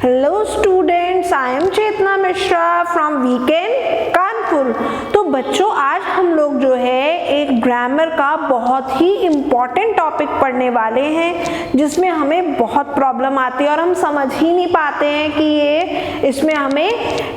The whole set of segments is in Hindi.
Hello students, I am Chetna Mishra from weekend Kanpur. तो बच्चों, आज हम लोग जो है एक ग्रामर का बहुत ही इम्पॉर्टेंट टॉपिक पढ़ने वाले हैं जिसमें हमें बहुत प्रॉब्लम आती है और हम समझ ही नहीं पाते हैं कि ये इसमें हमें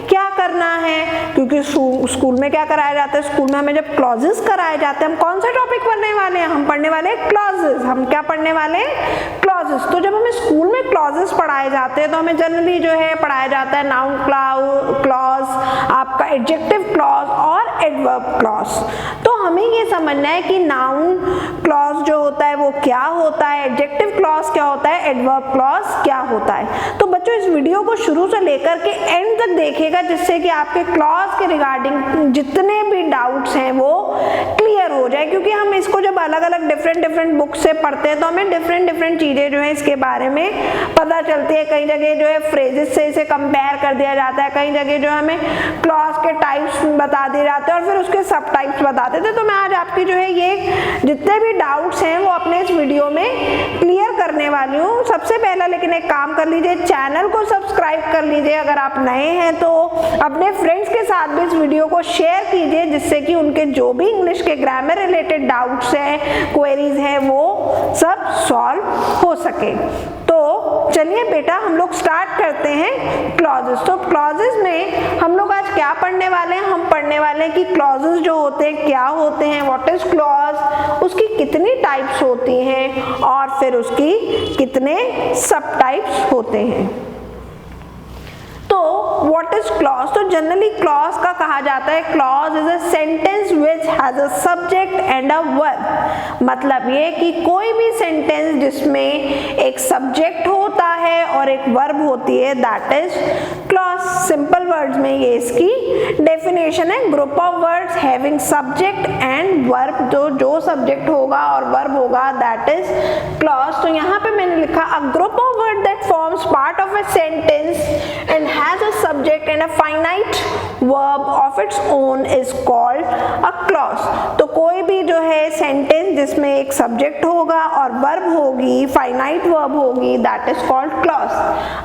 क्या करना है, क्योंकि स्कूल में क्या कराया जाता है, स्कूल में हमें जब क्लॉजेस कराए जाते हैं, हम कौन सा टॉपिक पढ़ने वाले हैं, हम पढ़ने वाले हैं क्लॉजेस। हम क्या पढ़ने वाले हैं? क्लॉजेस। तो जब हमें स्कूल में क्लॉजेस पढ़ाए जाते हैं तो हमें जनरली जो है पढ़ाया जाता है नाउन क्लॉज, आपका एडजेक्टिव क्लॉज और एडवर्ब क्लॉज। तो हमें ये समझना है कि नाउन क्लॉज जो होता है वो क्या होता है, एडजेक्टिव क्लॉज क्या होता है, एडवर्ब क्लॉज क्या होता है। तो बच्चों, इस वीडियो को शुरू से लेकर के एंड तक देखिएगा जिससे कि आपके क्लॉज के रिगार्डिंग जितने भी डाउट्स हैं वो क्लियर हो जाए, क्योंकि हम इसको जब अलग अलग डिफरेंट बुक से पढ़ते हैं तो हमें डिफरेंट चीजें जो है इसके बारे में पता चलती है। कई जगह जो है फ्रेजेस से इसे कंपेयर कर दिया जाता है, कई जगह जो हमें क्लॉज के टाइप्स बता दिए जाते हैं और फिर उसके सब टाइप्स बता देते हैं। तो मैं आज आपकी जो है ये जितने भी डाउट्स हैं वो अपने इस वीडियो में क्लियर करने वाली हूँ। सबसे पहला लेकिन एक काम कर लीजिए, चैनल को सब्सक्राइब कर लीजिए। अगर आप नए हैं तो अपने फ्रेंड्स के साथ भी इस वीडियो को शेयर कीजिए जिससे कि उनके जो भी इंग्लिश के ग्रामर रिलेटेड डाउट्स हैं, क्वेरीज हैं, वो सब सॉल्व हो सके। तो चलिए बेटा, हम लोग स्टार्ट करते हैं क्लॉजेस। तो क्लॉजेस में हम लोग आज क्या पढ़ने वाले हैं? हम पढ़ने वाले हैं कि क्लॉजेस जो होते हैं क्या होते हैं, व्हाट इज क्लॉज, उसकी कितनी टाइप्स होती हैं और फिर उसकी कितने सब टाइप्स होते हैं। तो व्हाट इज क्लॉज? तो जनरली क्लॉज का कहा जाता है clause is a sentence which has a subject and a verb. मतलब ये कि कोई भी सेंटेंस जिसमें एक सब्जेक्ट होता है और एक वर्ब होती है, that is clause. Simple words में ये इसकी डेफिनेशन है, group of words having subject and verb. जो सब्जेक्ट होगा और वर्ब होगा दैट इज क्लॉज। तो यहाँ पे मैंने लिखा अ group of word that forms part of a sentence and has a subject and a finite verb of its own is called a clause। तो कोई भी जो है सेंटेंस जिसमें एक सब्जेक्ट होगा और वर्ब होगी, फाइनाइट वर्ब होगी, दैट इज कॉल्ड क्लॉज।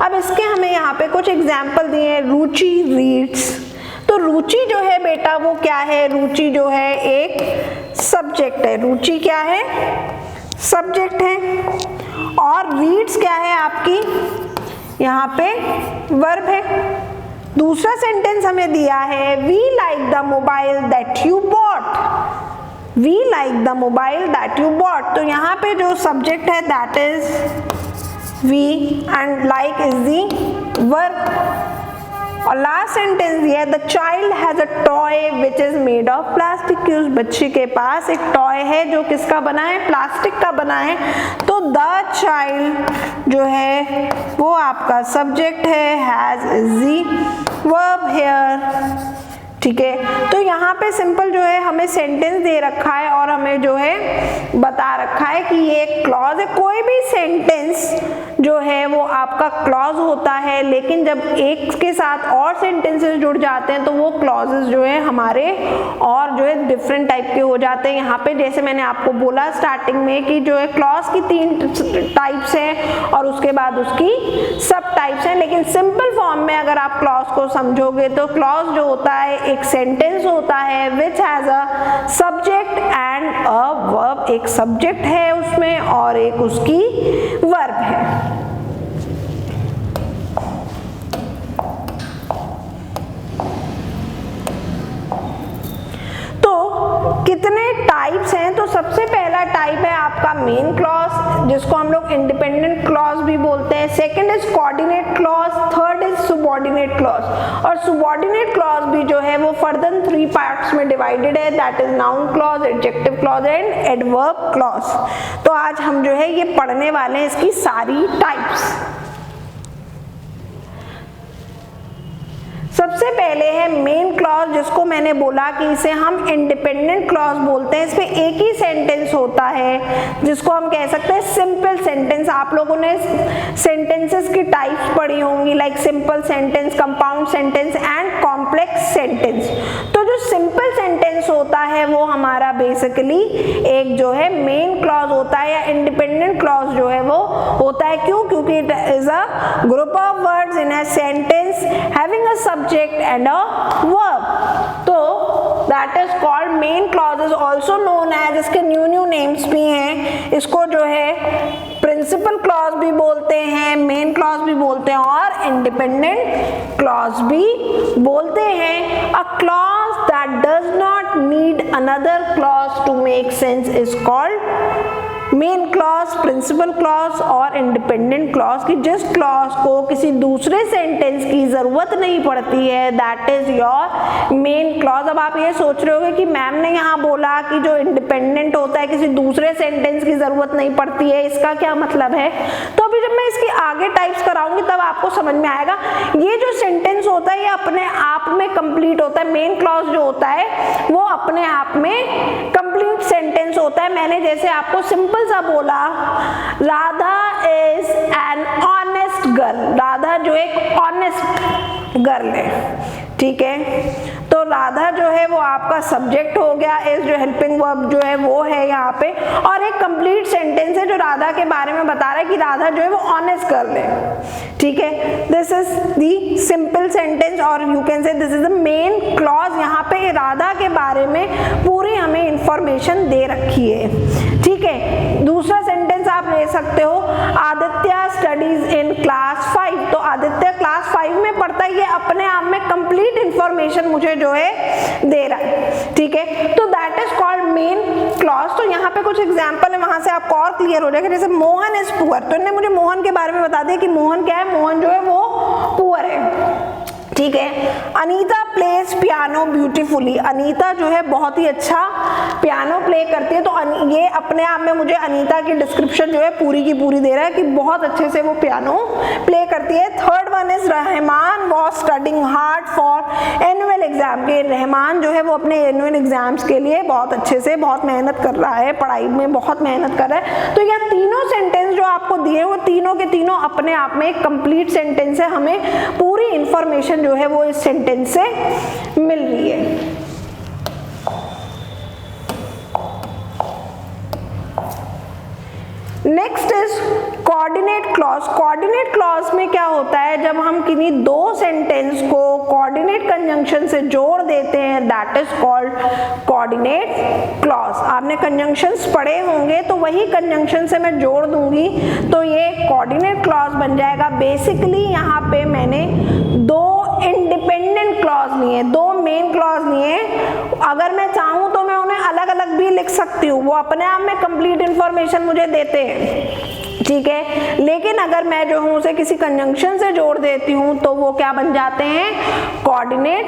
अब इसके हमें यहाँ पे कुछ एग्जाम्पल दिए हैं। रुचि रीड्स। तो रुचि जो है बेटा वो क्या है? रुचि जो है एक सब्जेक्ट है। रुचि क्या है? सब्जेक्ट है। और रीड्स क्या है आपकी? यहाँ पे वर्ब है। दूसरा सेंटेंस हमें दिया है, we like the mobile that you bought. We like the mobile that you bought. तो यहाँ पे जो सब्जेक्ट है that is we and like is the verb. और लास्ट सेंटेंस दिया है, the child has a toy which is made of plastic. कि उस बच्चे के पास एक टॉय है जो किसका बना है? प्लास्टिक का बना है। तो द चाइल्ड जो है वो आपका सब्जेक्ट है, has is the verb here. ठीक है, तो यहाँ पे सिंपल जो है हमें सेंटेंस दे रखा है और हमें जो है बता रखा है कि ये एक क्लॉज है। कोई भी सेंटेंस जो है वो आपका क्लॉज होता है, लेकिन जब एक के साथ और सेंटेंसेस जुड़ जाते हैं तो वो क्लॉजेस जो है हमारे और जो है डिफरेंट टाइप के हो जाते हैं। यहाँ पे जैसे मैंने आपको बोला स्टार्टिंग में कि जो है क्लॉज की 3 टाइप्स हैं और उसके बाद उसकी सब टाइप्स हैं। लेकिन सिंपल फॉर्म में अगर आप क्लॉज को समझोगे तो क्लॉज जो होता है एक सेंटेंस होता है विच has a subject and a verb. एक सब्जेक्ट है उसमें और एक उसकी वर्ब है। कितने टाइप्स हैं? तो सबसे पहला टाइप है आपका मेन क्लॉज जिसको हम लोग इंडिपेंडेंट क्लॉज भी बोलते हैं। Second is coordinate clause, third is subordinate clause. और सबऑर्डिनेट क्लॉज भी जो है वो फर्दर 3 पार्ट्स में डिवाइडेड है, that is noun clause, adjective clause and adverb clause. तो आज हम जो है ये पढ़ने वाले हैं इसकी सारी टाइप्स। सबसे पहले है मेन क्लॉज जिसको मैंने बोला कि इसे हम इंडिपेंडेंट क्लॉज बोलते हैं। इसमें एक ही सेंटेंस होता है जिसको हम कह सकते हैं सिंपल सेंटेंस। आप लोगों ने सेंटेंसेस की टाइप्स पढ़ी होंगी, like simple sentence, compound sentence and complex sentence. तो जो सिंपल सेंटेंस सेंटेंस होता है वो हमारा बेसिकली एक जो है मेन क्लॉज होता है या इंडिपेंडेंट क्लॉज जो है वो होता है। क्यों? क्योंकि it is a group of words in a sentence having a subject and a verb. तो that is called main clause, is also known as, इसके न्यू नेम्स भी हैं, इसको जो है प्रिंसिपल क्लॉज भी बोलते हैं, मेन क्लॉज भी बोलते हैं और इंडिपेंडेंट क्लॉज भी बोलते हैं। A clause that does not need another clause to make sense is called main clause, principal clause और इंडिपेंडेंट क्लॉज की जिस क्लॉज को किसी दूसरे सेंटेंस की जरूरत नहीं पड़ती है that is your main clause. अब आप ये सोच रहे होगे कि मैम ने यहाँ बोला कि जो इंडिपेंडेंट होता है किसी दूसरे सेंटेंस की जरूरत नहीं पड़ती है, इसका क्या मतलब है? तो अभी जब मैं इसकी आगे टाइप्स कराऊंगी तब आपको समझ में आएगा। ये जो सेंटेंस होता है ये अपने आप में कंप्लीट होता है, मेन क्लॉज जो होता है वो अपने आप में कंप्लीट सेंटेंस होता है। मैंने जैसे आपको सिंपल सा बोला, Radha is an honest girl, Radha जो एक ऑनेस्ट गर्ल है, ठीक है। तो राधा जो है वो आपका सब्जेक्ट हो गया, इज जो हेल्पिंग वर्ब जो है वो है यहाँ पे, और एक कंप्लीट सेंटेंस है जो राधा के बारे में बता रहा है कि राधा जो है वो ऑनेस्ट गर्ल है, ठीक है। This is the simple sentence और you can say this is the main clause. यहाँ पे राधा के बारे में पूरी हमें इंफॉर्मेशन दे रखी है, ठीक है। दूसरा सेंटेंस आप ले सकते हो, आदित्य स्टडीज इन क्लास 5, तो आदित्य क्लास 5 में पढ़ता है, ये अपने आप में कंप्लीट इंफॉर्मेशन मुझे जो है दे रहा है, ठीक है। तो that is called main clause. तो यहाँ पे कुछ एग्जांपल है, वहां से आपको और क्लियर हो जाएगा। जैसे मोहन इज पुअर, तो इन्होंने मुझे मोहन के बारे में बता दिया कि मोहन क्या है, मोहन जो है वो पुअर है, ठीक है। Anita plays piano beautifully, Anita जो है बहुत ही अच्छा पियानो प्ले करती है। तो ये अपने आप में मुझे अनीता की डिस्क्रिप्शन जो है पूरी की पूरी दे रहा है कि बहुत अच्छे से वो पियानो प्ले करती है। Third one is Rahman was studying hard for annual exam, के रहमान जो है वो अपने एनुअल एग्जाम्स के लिए बहुत अच्छे से बहुत मेहनत कर रहा है, पढ़ाई में बहुत मेहनत कर रहा है। तो यह तीनों सेंटेंस जो आपको दिए वो तीनों के तीनों अपने आप में एक कंप्लीट सेंटेंस है, हमें पूरी इंफॉर्मेशन जो है वो इस सेंटेंस से मिल रही है। Next is coordinate clause. Coordinate clause में क्या होता है, जब हम किन्हीं दो सेंटेंस को कोऑर्डिनेट कंजंक्शन से जोड़ देते हैं that is called coordinate clause. आपने कंजंक्शंस पढ़े होंगे तो वही कंजंक्शन से मैं जोड़ दूंगी तो ये कोऑर्डिनेट क्लॉज बन जाएगा। बेसिकली यहाँ पे मैंने दो इंडिपेंडेंट क्लॉज लिए, दो मेन क्लॉज लिए। अगर मैं चाहूँ तो मैं उन्हें अलग अलग भी लिख सकती हूँ, वो अपने आप में कंप्लीट इंफॉर्मेशन मुझे देते हैं, ठीक है। लेकिन अगर मैं जो हूँ उसे किसी कंजंक्शन से जोड़ देती हूँ तो वो क्या बन जाते हैं, कोऑर्डिनेट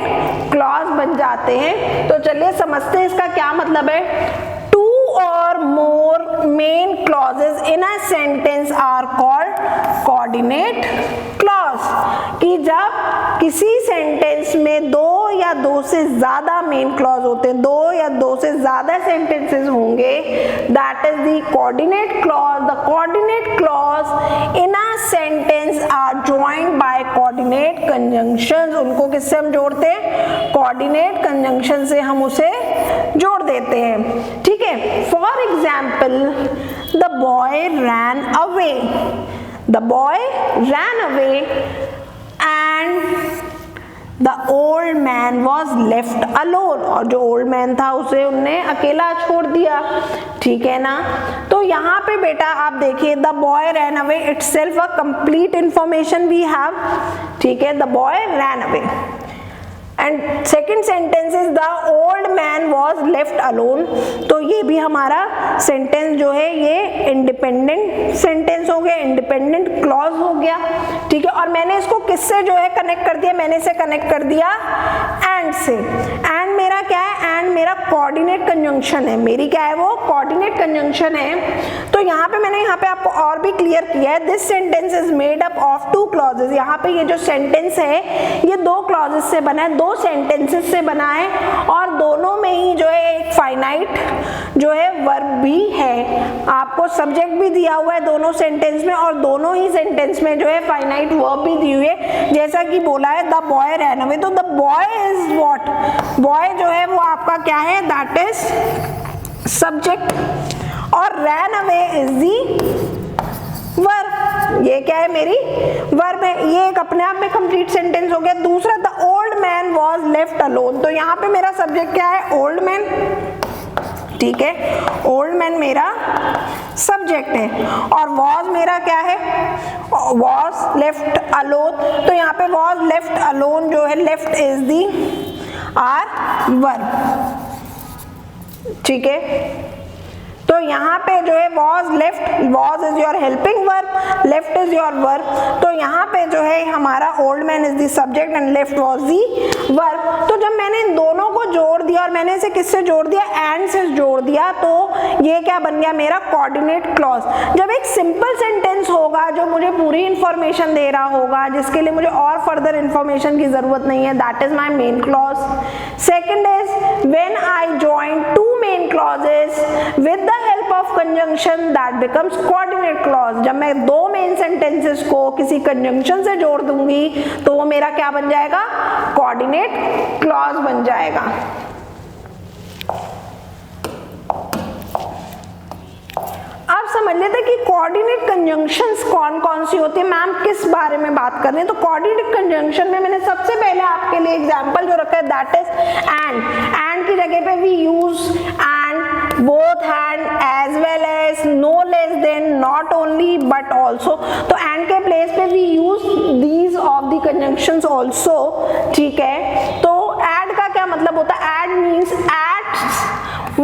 क्लॉज बन जाते हैं। तो चलिए समझते हैं इसका क्या मतलब है। टू और more main clauses in a sentence are called coordinate clause, कि जब किसी सेंटेंस में दो या दो से ज्यादा मेन क्लॉज होते हैं, दो या दो से ज्यादा सेंटेंसेस होंगे that is the coordinate clause. The coordinate clause in a sentence are joined by coordinate conjunctions. उनको किससे हम जोड़ते हैं, कोऑर्डिनेट कंजंक्शन से हम उसे जोड़ देते हैं, ठीक है। For example the boy ran away, the boy ran away and the old man was left alone, और जो ओल्ड मैन था उसे उनने अकेला छोड़ दिया, ठीक है ना। तो यहाँ पे बेटा आप देखिए the boy ran away itself a complete information we have, ठीक है। The boy ran away and second sentence is the old man was left alone, तो ये भी हमारा सेंटेंस जो है ये इंडिपेंडेंट सेंटेंस हो गया, इंडिपेंडेंट क्लॉज हो गया, ठीक है। और मैंने इसको किससे जो है कनेक्ट कर दिया, मैंने इसे कनेक्ट कर दिया एंड से। एंड मेरा क्या है, एंड मेरा कोऑर्डिनेट कंजंक्शन है, मेरी क्या है वो कोऑर्डिनेट कंजंक्शन है। तो यहाँ पे मैंने यहाँ पे आपको और भी क्लियर किया है, this sentence is made up of 2 clauses. यहाँ पे ये जो सेंटेंस है ये 2 क्लॉजेस से बना है, 2 सेंटेंसेस से बना है, और दोनों में ही जो है एक फाइनाइट जो है वर्ब भी है। आपको सब्जेक्ट भी दिया हुआ है दोनों सेंटेंस में, और दोनों ही सेंटेंस में जो है फाइनाइट वर्ब भी दी हुई है, जैसा कि बोला है द बॉय रैन अवे। तो the boy is what, boy जो है वो आपका क्या है, दैट इज सब्जेक्ट, और ran away is the verb. ये क्या है, मेरी वर्ब है। ये एक अपने आप में कंप्लीट सेंटेंस हो गया। दूसरा, the old man was left alone. तो यहाँ पे मेरा सब्जेक्ट क्या है, ओल्ड मैन, ठीक है, ओल्ड मैन मेरा सब्जेक्ट है, और वॉज मेरा क्या है, वॉज लेफ्ट अलोन। तो यहाँ पे वॉज लेफ्ट अलोन जो है, left is the our verb, ठीक है। तो यहाँ पे जो है was left, was is your helping verb, left is your verb. तो यहाँ पे जो है हमारा old man is the subject and left was the verb. तो जब मैंने इन दोनों को जोड़ दिया, और मैंने इसे किससे जोड़ दिया, एंड से जोड़ दिया, तो ये क्या बन गया मेरा, कोऑर्डिनेट क्लॉज। जब एक सिंपल सेंटेंस होगा जो मुझे पूरी इंफॉर्मेशन दे रहा होगा, जिसके लिए मुझे और फर्दर इंफॉर्मेशन की जरूरत नहीं है, that is my main clause. Second is when I join 2 main clauses with the help of conjunction that becomes coordinate clause. जब मैं 2 मेन सेंटेंसेस को किसी कंजंक्शन से जोड़ दूंगी तो वो मेरा क्या बन जाएगा, कोऑर्डिनेट क्लॉज बन जाएगा। अब समझ लेते हैं कि कोऑर्डिनेट कंजंक्शंस कौन कौन सी होती है, मैम किस बारे में बात कर रहे हैं। तो कोऑर्डिनेट कंजंक्शन में मैंने सबसे पहले आपके लिए एग्जांपल जो रखा है दैट इज एंड। एंड की जगह पे we use and, both and, as well as, no less than, not only but also। तो and के प्लेस पे we use these of the conjunctions also, ठीक है। तो add का क्या मतलब होता है, add means adds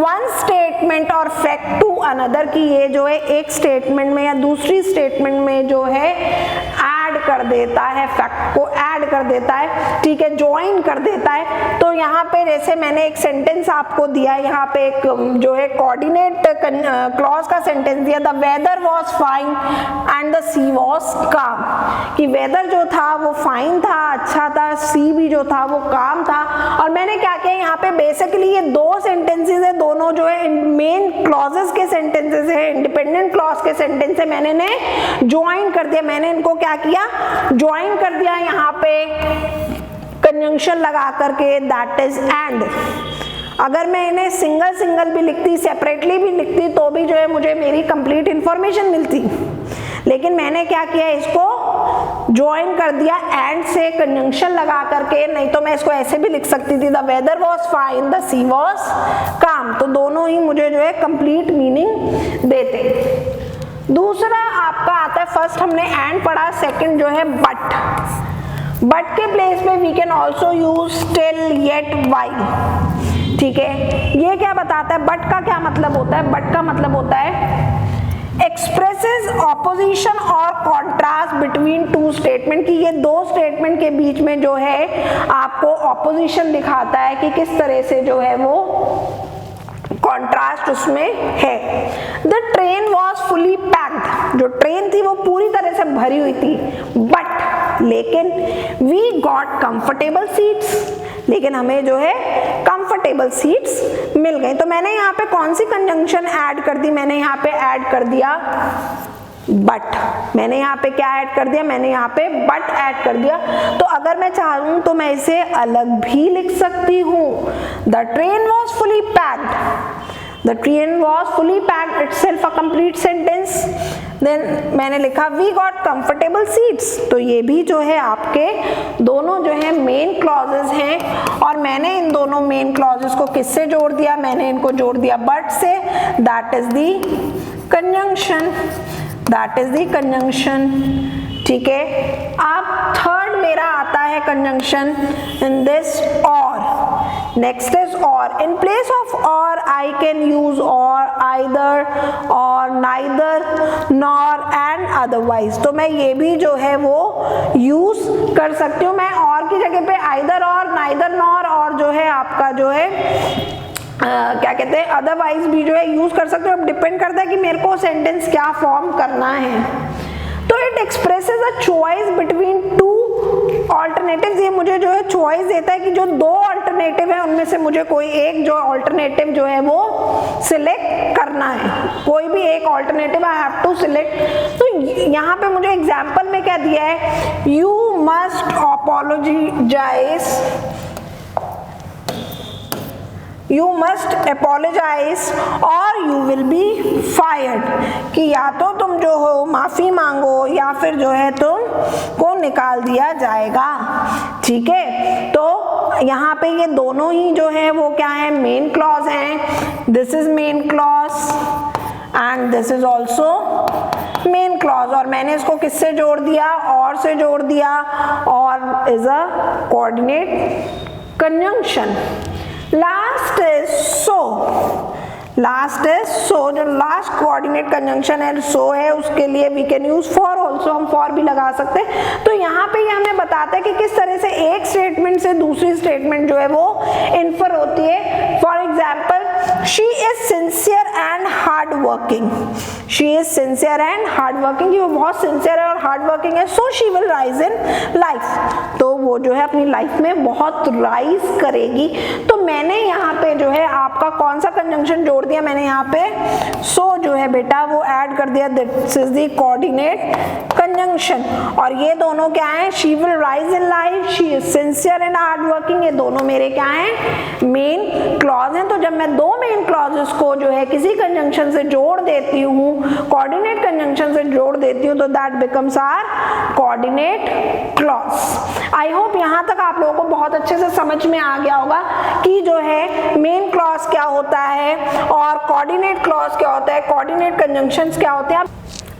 one statement or fact to another, की ये जो है एक स्टेटमेंट में या दूसरी स्टेटमेंट में जो है ऐड कर देता है, फैक्ट को ऐड कर देता है, ठीक है, ज्वाइन कर देता है। तो यहाँ पे जैसे मैंने एक सेंटेंस आपको दिया, यहाँ पे एक जो है कोऑर्डिनेट क्लॉज का सेंटेंस दिया, the weather was fine and the sea was calm, कि वेदर जो था वो फाइन था, अच्छा था, सी भी जो था वो काम था। और मैंने क्या किया, यहाँ पे बेसिकली ये 2 सेंटेंसेस है, दोनों जो है मेन क्लॉजेस के सेंटेंसेस है, इंडिपेंडेंट क्लॉज के सेंटेंस है, मैंने इन्हें ज्वाइन कर दिया। मैंने इनको क्या किया, ज्वाइन कर दिया यहाँ पे कंजंक्शन लगा करके, दैट इज एंड। अगर मैं इन्हें सिंगल सिंगल भी लिखती, सेपरेटली भी लिखती, तो भी जो है मुझे मेरी कंप्लीट इंफॉर्मेशन मिलती, लेकिन मैंने क्या किया, इसको ज्वाइन कर दिया एंड से कंजंक्शन लगा करके। नहीं तो मैं इसको ऐसे भी लिख सकती थी, the weather was fine, the sea was calm. तो दोनों ही मुझे जो है कंप्लीट मीनिंग देते। दूसरा आपका आता है, फर्स्ट हमने एंड पढ़ा, सेकंड जो है बट। बट के प्लेस पे we can also use still, yet, while, ठीक है। ये क्या बताता है, बट का क्या मतलब होता है, बट का मतलब होता है एक्सप्रेसेस ऑपोजिशन और कॉन्ट्रास्ट बिटवीन 2 स्टेटमेंट, की ये 2 स्टेटमेंट के बीच में जो है आपको ऑपोजिशन दिखाता है कि किस तरह से जो है वो कॉन्ट्रास्ट उसमें है। The train was fully packed, जो ट्रेन थी वो पूरी तरह से भरी हुई थी, बट लेकिन वी गॉट कंफर्टेबल सीट्स, लेकिन हमें जो है कंफर्टेबल सीट्स मिल गई। तो मैंने यहाँ पे कौन सी कंजंक्शन ऐड कर दी, मैंने यहाँ पे ऐड कर दिया बट। मैंने यहाँ पे क्या ऐड कर दिया, मैंने यहाँ पे बट ऐड कर दिया। तो अगर मैं चाहूँ तो मैं इसे अलग भी लिख सकती हूँ, the train was fully packed, the train was fully packed itself a complete sentence. Then मैंने लिखा वी गॉट कंफर्टेबल सीट्स, तो ये भी जो है आपके दोनों जो है मेन क्लॉजेस हैं, और मैंने इन दोनों मेन क्लॉजेस को किससे जोड़ दिया, मैंने इनको जोड़ दिया बट से, that is the conjunction, that is the conjunction, ठीक है। अब थर्ड मेरा आता है कंजंक्शन इन दिस और, नेक्स्ट इज और। इन प्लेस ऑफ और आई कैन यूज और, आइदर, और, नाइदर, नॉर, एंड अदरवाइज। तो मैं ये भी जो है वो यूज कर सकती हूँ। मैं और की जगह पे आइदर और, नाइदर, नॉर, और जो है आपका जो है क्या कहते हैं अदरवाइज भी जो है यूज कर सकते हो। अब डिपेंड करता है कि मेरे को सेंटेंस क्या फॉर्म करना है। तो it expresses a choice between two alternatives, ये मुझे जो है चॉइस देता है कि जो दो ऑल्टरनेटिव है उनमें से मुझे कोई एक जो ऑल्टरनेटिव जो है वो सिलेक्ट करना है, कोई भी एक alternative I have to select. तो यहाँ पे मुझे एग्जाम्पल में क्या दिया है, you must apologize, You must apologize or you will be fired, कि या तो तुम जो हो माफी मांगो या फिर जो है तुम को निकाल दिया जाएगा। ठीक है, तो यहाँ पे ये दोनों ही जो है वो क्या है, मेन क्लॉज हैं। This is main clause and this is also main clause, और मैंने इसको किससे जोड़ दिया, और से जोड़ दिया, और is a coordinate conjunction. Last is so, last is so, जो लास्ट कोऑर्डिनेट कंजंक्शन है सो है, उसके लिए we can use for also, हम फॉर भी लगा सकते हैं। तो यहाँ पे ये हमें बताता है कि किस तरह से एक स्टेटमेंट से दूसरी स्टेटमेंट जो है वो इन्फर होती है। For example, she is sincere and hard working, she is sincere and hard working, वो बहुत सिंसियर है और हार्ड वर्किंग है। So she will rise in life, तो वो जो है अपनी लाइफ में बहुत राइज करेगी। तो मैंने यहाँ पे जो है आपका कौन सा कंजंक्शन जोड़ दिया, मैंने यहाँ पे सो जो है बेटा वो ऐड कर दिया, this is the coordinate conjunction. और ये दोनों क्या है, she will rise in life, she is sincere and hard working, ये दोनों मेरे क्या हैं, मेन क्लॉज हैं। तो जब मैं दो मेन क्लॉजेस को जो है किसी कंजंक्शन से जोड़ देती हूँ, कोऑर्डिनेट कंजंक्शन से जोड़ देती हूँ, तो that becomes our coordinate clause. I hope यहाँ तक आप लोगों को बहुत अच्छे से समझ में आ गया होगा कि जो है मेन क्लॉज क्या होता है और कोऑर्डिनेट क्लॉज क्या होता है, कोऑर्डिनेट कंजंक्शंस क्या होते हैं।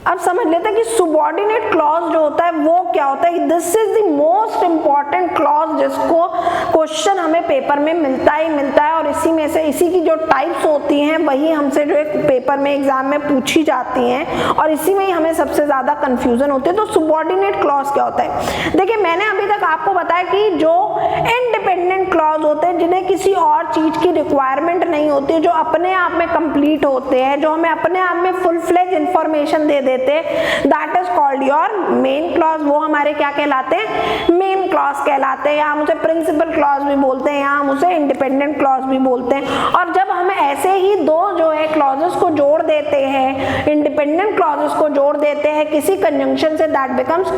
अब समझ लेते हैं कि सुबॉर्डिनेट क्लॉज जो होता है वो क्या होता है। This is the most important clause जिसको क्वेश्चन हमें पेपर में मिलता ही मिलता है, और इसी में से इसी की जो टाइप्स होती हैं वही हमसे जो है पेपर में एग्जाम में पूछी जाती हैं, और इसी में ही हमें सबसे ज्यादा कंफ्यूजन होती है। तो सुबॉर्डिनेट क्लॉज क्या होता है, देखिए मैंने अभी तक आपको बताया कि जो इंडिपेंडेंट क्लॉज होते हैं जिन्हें किसी और चीज की रिक्वायरमेंट नहीं होती, जो अपने आप में कंप्लीट होते हैं, जो हमें अपने आप में फुल फ्लेज इंफॉर्मेशन दे देते, that is called your main clause. वो हमारे क्या कहलाते हैं, मेन क्लॉज कहलाते हैं, या हम उसे प्रिंसिपल क्लॉज भी बोलते हैं, या हम उसे इंडिपेंडेंट क्लॉज भी बोलते हैं। और जब हम ऐसे ही दो जो है क्लॉजेस को जोड़ देते हैं, इंडिपेंडेंट क्लॉजेस को जोड़ देते हैं किसी कंजंक्शन से, दैट बिकम्स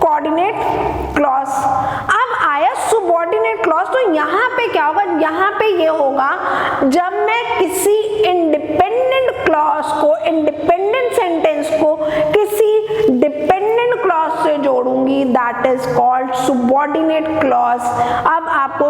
कोऑर्डिनेट क्लॉज। अब आया सुबॉर्डिनेट क्लॉज, तो यहाँ पे क्या होगा, यहाँ पे ये होगा जब मैं किसी इंडिपेंडेंट क्लॉज को, इंडिपेंडेंट सेंटेंस को किसी डिपेंडेंट क्लॉज से जोड़ूंगी, that is called subordinate clause. अब आपको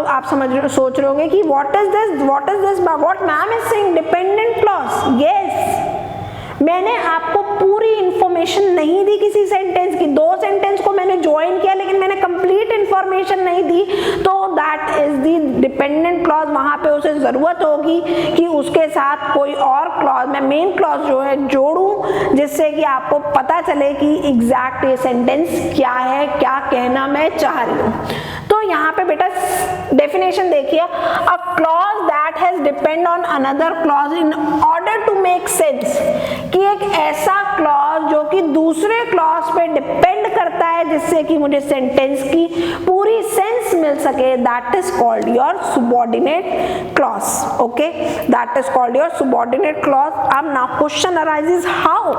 सोच रहे होंगे कि what is this, what ma'am is saying, dependent clause. Yes, मैंने आपको पूरी इंफॉर्मेशन नहीं दी किसी सेंटेंस की, दो सेंटेंस को मैंने ज्वाइन किया लेकिन मैंने कंप्लीट इंफॉर्मेशन नहीं दी, तो that is the dependent clause. वहां पे उसे जरूरत होगी कि उसके साथ कोई और क्लॉज, मैं मेन क्लॉज जो है जोड़ूं, जिससे कि आपको पता चले कि एग्जैक्ट ये सेंटेंस क्या है, क्या कहना मैं चाह रही हूँ। तो यहाँ पे बेटा डेफिनेशन देखिए, a clause that has depend on another clause in order to make sense, कि एक ऐसा क्लॉज जो कि दूसरे क्लॉज पे डिपेंड करता है जिससे कि मुझे सेंटेंस की पूरी सेंस मिल सके, that is called your subordinate clause. Okay, that is called your subordinate clause. अब now question arises how,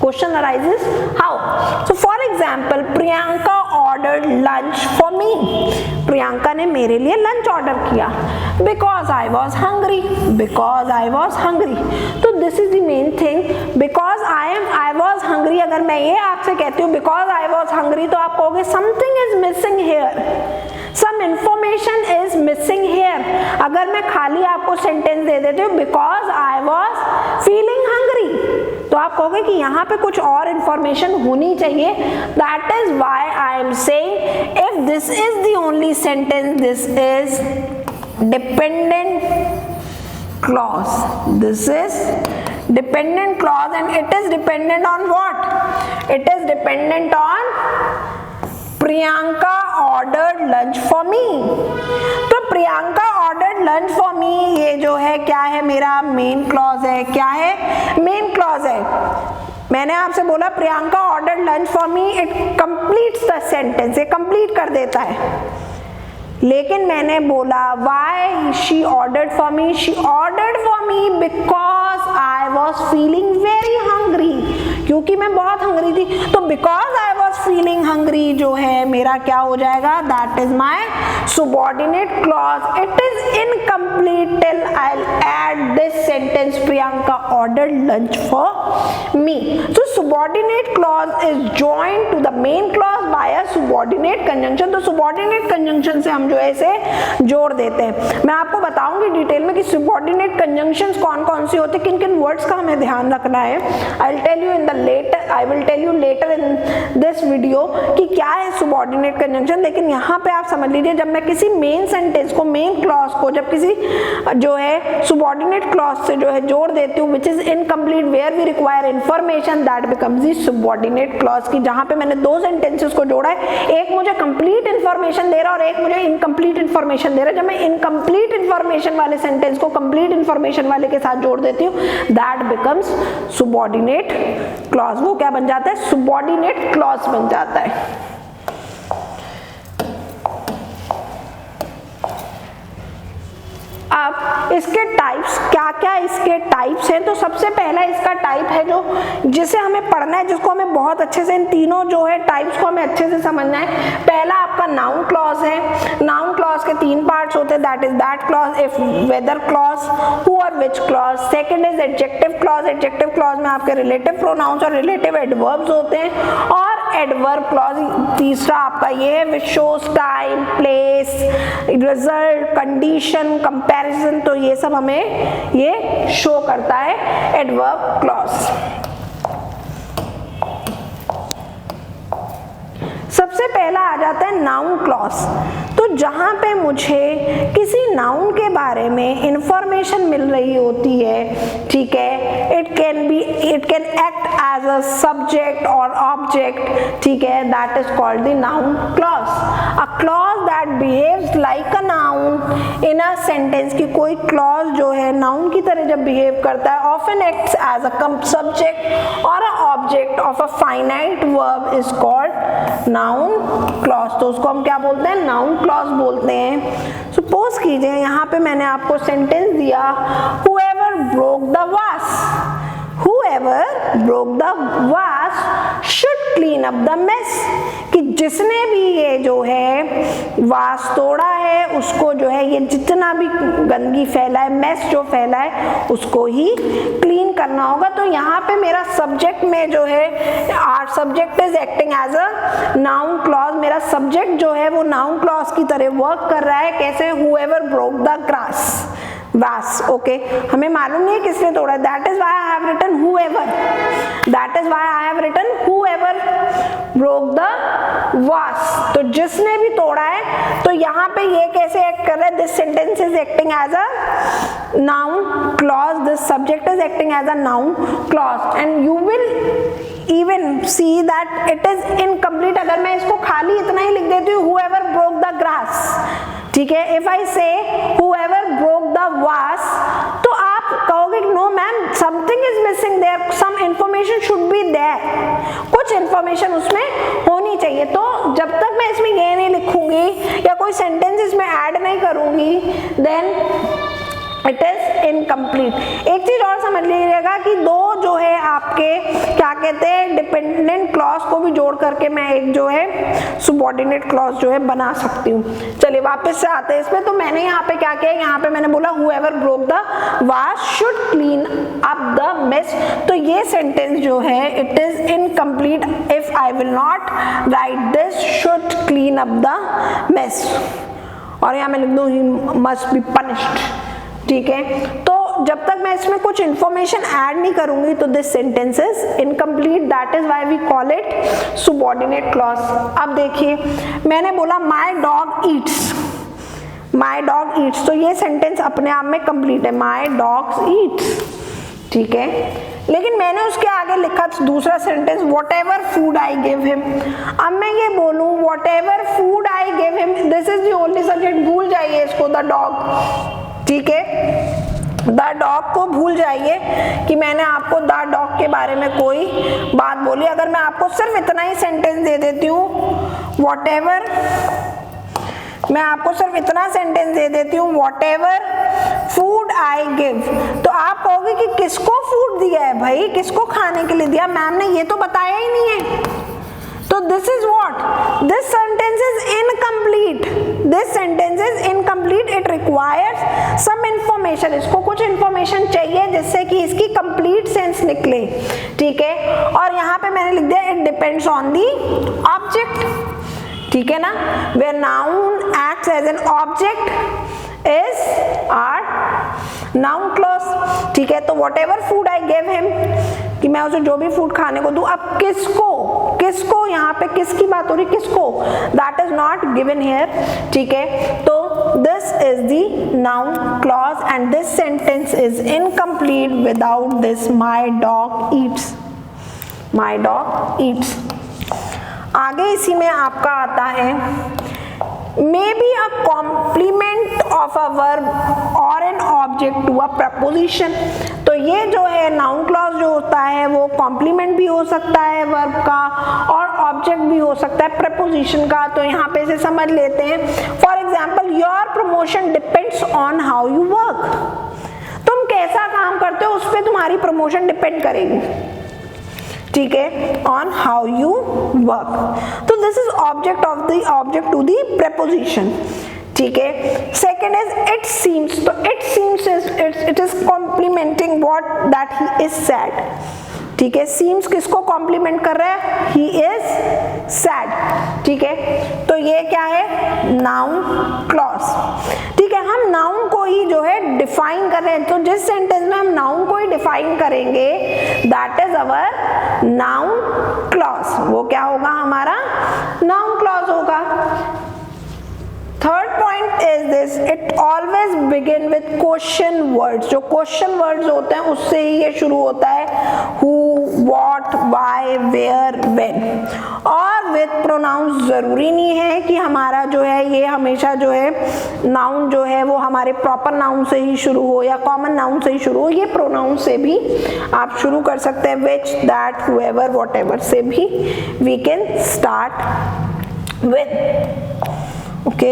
question arises how. So for example, Priyanka ordered lunch for me, Priyanka ने मेरे लिए लंच ऑर्डर किया, because I was hungry, because I was hungry. तो this is the main thing, because I was hungry. अगर मैं ये आपसे कहती हूँ बिकॉज आई वॉज हंग्री, तो आप कहोगे something is missing here, some information is missing here. अगर मैं खाली आपको सेंटेंस दे देती हूँ because I was feeling hungry, तो आप कहोगे कि यहाँ पे कुछ और इंफॉर्मेशन होनी चाहिए। That is why I am saying if this is the only sentence, this is dependent clause, this is dependent clause, and it is dependent on what, it is dependent on Priyanka ordered lunch for me. तो Priyanka ordered lunch for me, ये जो है क्या है, मेरा मेन क्लॉज है। क्या है? मेन क्लॉज है। मैंने आपसे बोला Priyanka ordered lunch for me, it completes the sentence, ये कंप्लीट कर देता है। लेकिन मैंने बोला why she ordered for me, she ordered for me because I was feeling very hungry, क्योंकि मैं बहुत हंग्री थी। तो because I was feeling hungry जो है मेरा क्या हो जाएगा, that is my subordinate clause, it is incomplete till I'll add this sentence Priyanka ordered lunch for me. So subordinate clause is joined to the main clause by a subordinate conjunction। तो subordinate conjunction से हम जो ऐसे जोड़ देते हैं। मैं आपको बताऊंगी डिटेल में कि subordinate conjunctions कौन कौन सी होती है, किन किन वर्ड्स का हमें ध्यान रखना है। I will tell you later in this video कि क्या है subordinate conjunction। लेकिन यहाँ पे आप समझ लीजिए, जब मैं किसी मेन सेंटेंस को, मेन क्लॉज को जब किसी जो है subordinate clause से जो है जोड़ देती हूँ, which is incomplete where we require information, that becomes the subordinate clause। की जहाँ पे मैंने दो सेंटेंसेस को जोड़ा है, एक मुझे कंप्लीट इन्फॉर्मेशन दे रहा है और एक मुझे इनकम्प्लीट इन्फॉर्मेशन दे रहा है। जब मैं इनकम्प्लीट इन्फॉर्मेशन वाले सेंटेंस को कंप्लीट इन्फॉर्मेशन वाले के साथ जोड़ देती हूँ, दैट बिकम्स subordinate clause। वो क्या बन जाता है? subordinate clause बन जाता है। अब इसके टाइप्स, क्या क्या इसके टाइप्स हैं। तो सबसे पहला इसका टाइप है जो जिसे हमें पढ़ना है, जिसको हमें बहुत अच्छे से, इन तीनों जो है टाइप्स को हमें अच्छे से समझना है। पहला आपका नाउन क्लॉज है। नाउन क्लॉज के तीन पार्ट्स होते हैं, that is that clause, if, whether clause, who और which clause. Second is adjective clause. Adjective clause में आपके रिलेटिव प्रोनाउंस और रिलेटिव एडवर्ब्स होते हैं। और एडवर्ब क्लॉज तीसरा आपका ये है, which shows time, place, result, condition, comparison. तो ये सब हमें ये शो करता है एडवर्ब क्लॉज। सबसे पहला आ जाता है नाउन क्लॉज। तो जहां पे मुझे किसी नाउन के बारे में इंफॉर्मेशन मिल रही होती है, ठीक है, it can act as a subject और ऑब्जेक्ट, ठीक है, that is called the noun clause. A clause that behaves like a noun in a sentence, की कोई क्लॉज जो है नाउन की तरह जब बिहेव करता है, often acts as a subject और a object of a finite verb is called noun clause. तो उसको हम क्या बोलते हैं? नाउन क्लॉज बोलते हैं। सपोज कीजिए यहाँ पे मैंने आपको सेंटेंस दिया, whoever broke the vase, whoever broke the vase should clean up the mess, कि जिसने भी ये जो है वास तोड़ा है, उसको जो है ये जितना भी गंदगी फैला है, मेस जो फैला है, उसको ही क्लीन करना होगा। तो यहाँ पे मेरा सब्जेक्ट में जो है, our subject is acting as a noun clause. मेरा सब्जेक्ट जो है वो नाउन क्लॉज की तरह वर्क कर रहा है। कैसे? whoever broke the grass, vase, okay, हमें मालूम नहीं है किसने तोड़ा, that is why I have written whoever, that is why I have written whoever broke the vase। तो जिसने भी तोड़ा है। तो यहाँ पे ये कैसे एक्ट कर रहा है? This sentence is acting as a noun clause, this subject is acting as a noun clause, and you will even see that it is incomplete अगर मैं इसको खाली इतना ही लिख देती हूँ, whoever broke the grass, ठीक है। if I say whoever broke the vase, तो आप कहोगे no ma'am, something is missing there, some information should be there, कुछ information उसमें होनी चाहिए। तो जब तक मैं इसमें ये नहीं लिखूंगी या कोई सेंटेंस इसमें ऐड नहीं करूंगी, then इट इज इनकम्प्लीट। एक चीज और समझ लीजिएगा कि दो जो है आपके क्या कहते हैं, डिपेंडेंट क्लॉज को भी जोड़ करके मैं एक जो है सुबॉर्डिनेट क्लॉज जो है बना सकती हूँ। चलिए वापस से आते हैं इसमें। तो मैंने यहाँ पे क्या किया, यहाँ पे मैंने बोला whoever broke the vase should clean up the mess। तो ये सेंटेंस जो है it is incomplete if I will not right this should clean up the mess, और यहाँ मैं लिख दूँ he must be punished, ठीक है। तो जब तक मैं इसमें कुछ इंफॉर्मेशन ऐड नहीं करूंगी तो this sentence is incomplete, that is why we call it subordinate clause. अब देखिए मैंने बोला my dog eats, my dog eats, तो ये सेंटेंस अपने आप में कंप्लीट है, माय डॉग्स ईट्स, ठीक है। लेकिन मैंने उसके आगे लिखा दूसरा sentence whatever food I give him। अब मैं ये बोलूं whatever food I give him, this is the only subject, भूल जाइए इसको, the dog, ठीक है, द डॉग को भूल जाइए कि मैंने आपको द डॉग के बारे में कोई बात बोली। अगर मैं आपको सिर्फ इतना ही सेंटेंस दे देती हूँ whatever, मैं आपको सिर्फ इतना सेंटेंस दे देती हूँ whatever food I give, तो आप कहोगे कि किसको फूड दिया है भाई, किसको खाने के लिए दिया, मैम ने ये तो बताया ही नहीं है। तो this is what? This sentence is incomplete. This sentence is incomplete. It requires some information. इसको कुछ information चाहिए जिससे कि इसकी complete sense निकले, ठीक है। और यहाँ पे मैंने लिख दिया it depends on the object, ठीक है ना, where noun acts as an object is our noun clause, ठीक है। तो whatever food I gave him, कि मैं उसे जो भी फूड खाने को दूं, अब किसको, किसको, यहाँ पे किसकी बात हो रही, किसको, that is not given here, ठीक है। तो this is the noun clause and this sentence is incomplete without this my dog eats, my dog eats। आगे इसी में आपका आता है may be a complement of a verb or an object to a preposition। तो ये जो है noun clause जो होता है वो complement भी हो सकता है verb का और object भी हो सकता है preposition का। तो यहाँ पे से समझ लेते हैं, for example your promotion depends on how you work। तुम कैसा काम करते हो उस पर तुम्हारी promotion depend करेगी, ठीक है, on how you work। तो this is object of the object to the preposition, ठीक है। Second is it seems, तो it seems is it is complimenting what that he is sad, ठीक है। seems किसको कॉम्प्लीमेंट कर रहा है, he is sad, ठीक है। तो ये क्या है, noun clause, ठीक है। हम noun को ही जो है डिफाइन कर रहे हैं, तो जिस सेंटेंस में हम noun को ही डिफाइन करेंगे that is our noun clause, वो क्या होगा, हमारा noun clause होगा। Third point is this, it always begin with question words. जो क्वेश्चन वर्ड्स होते हैं उससे ही ये शुरू होता है, who, what, why, where, when. और विथ प्रोनाउंस जरूरी नहीं है कि हमारा जो है ये हमेशा जो है नाउन जो है वो हमारे प्रॉपर नाउन से ही शुरू हो या कॉमन नाउन से ही शुरू हो, ये प्रोनाउन से भी आप शुरू कर सकते हैं, विच, दैट, हुएवर, व्हाटएवर से भी we can start with, okay.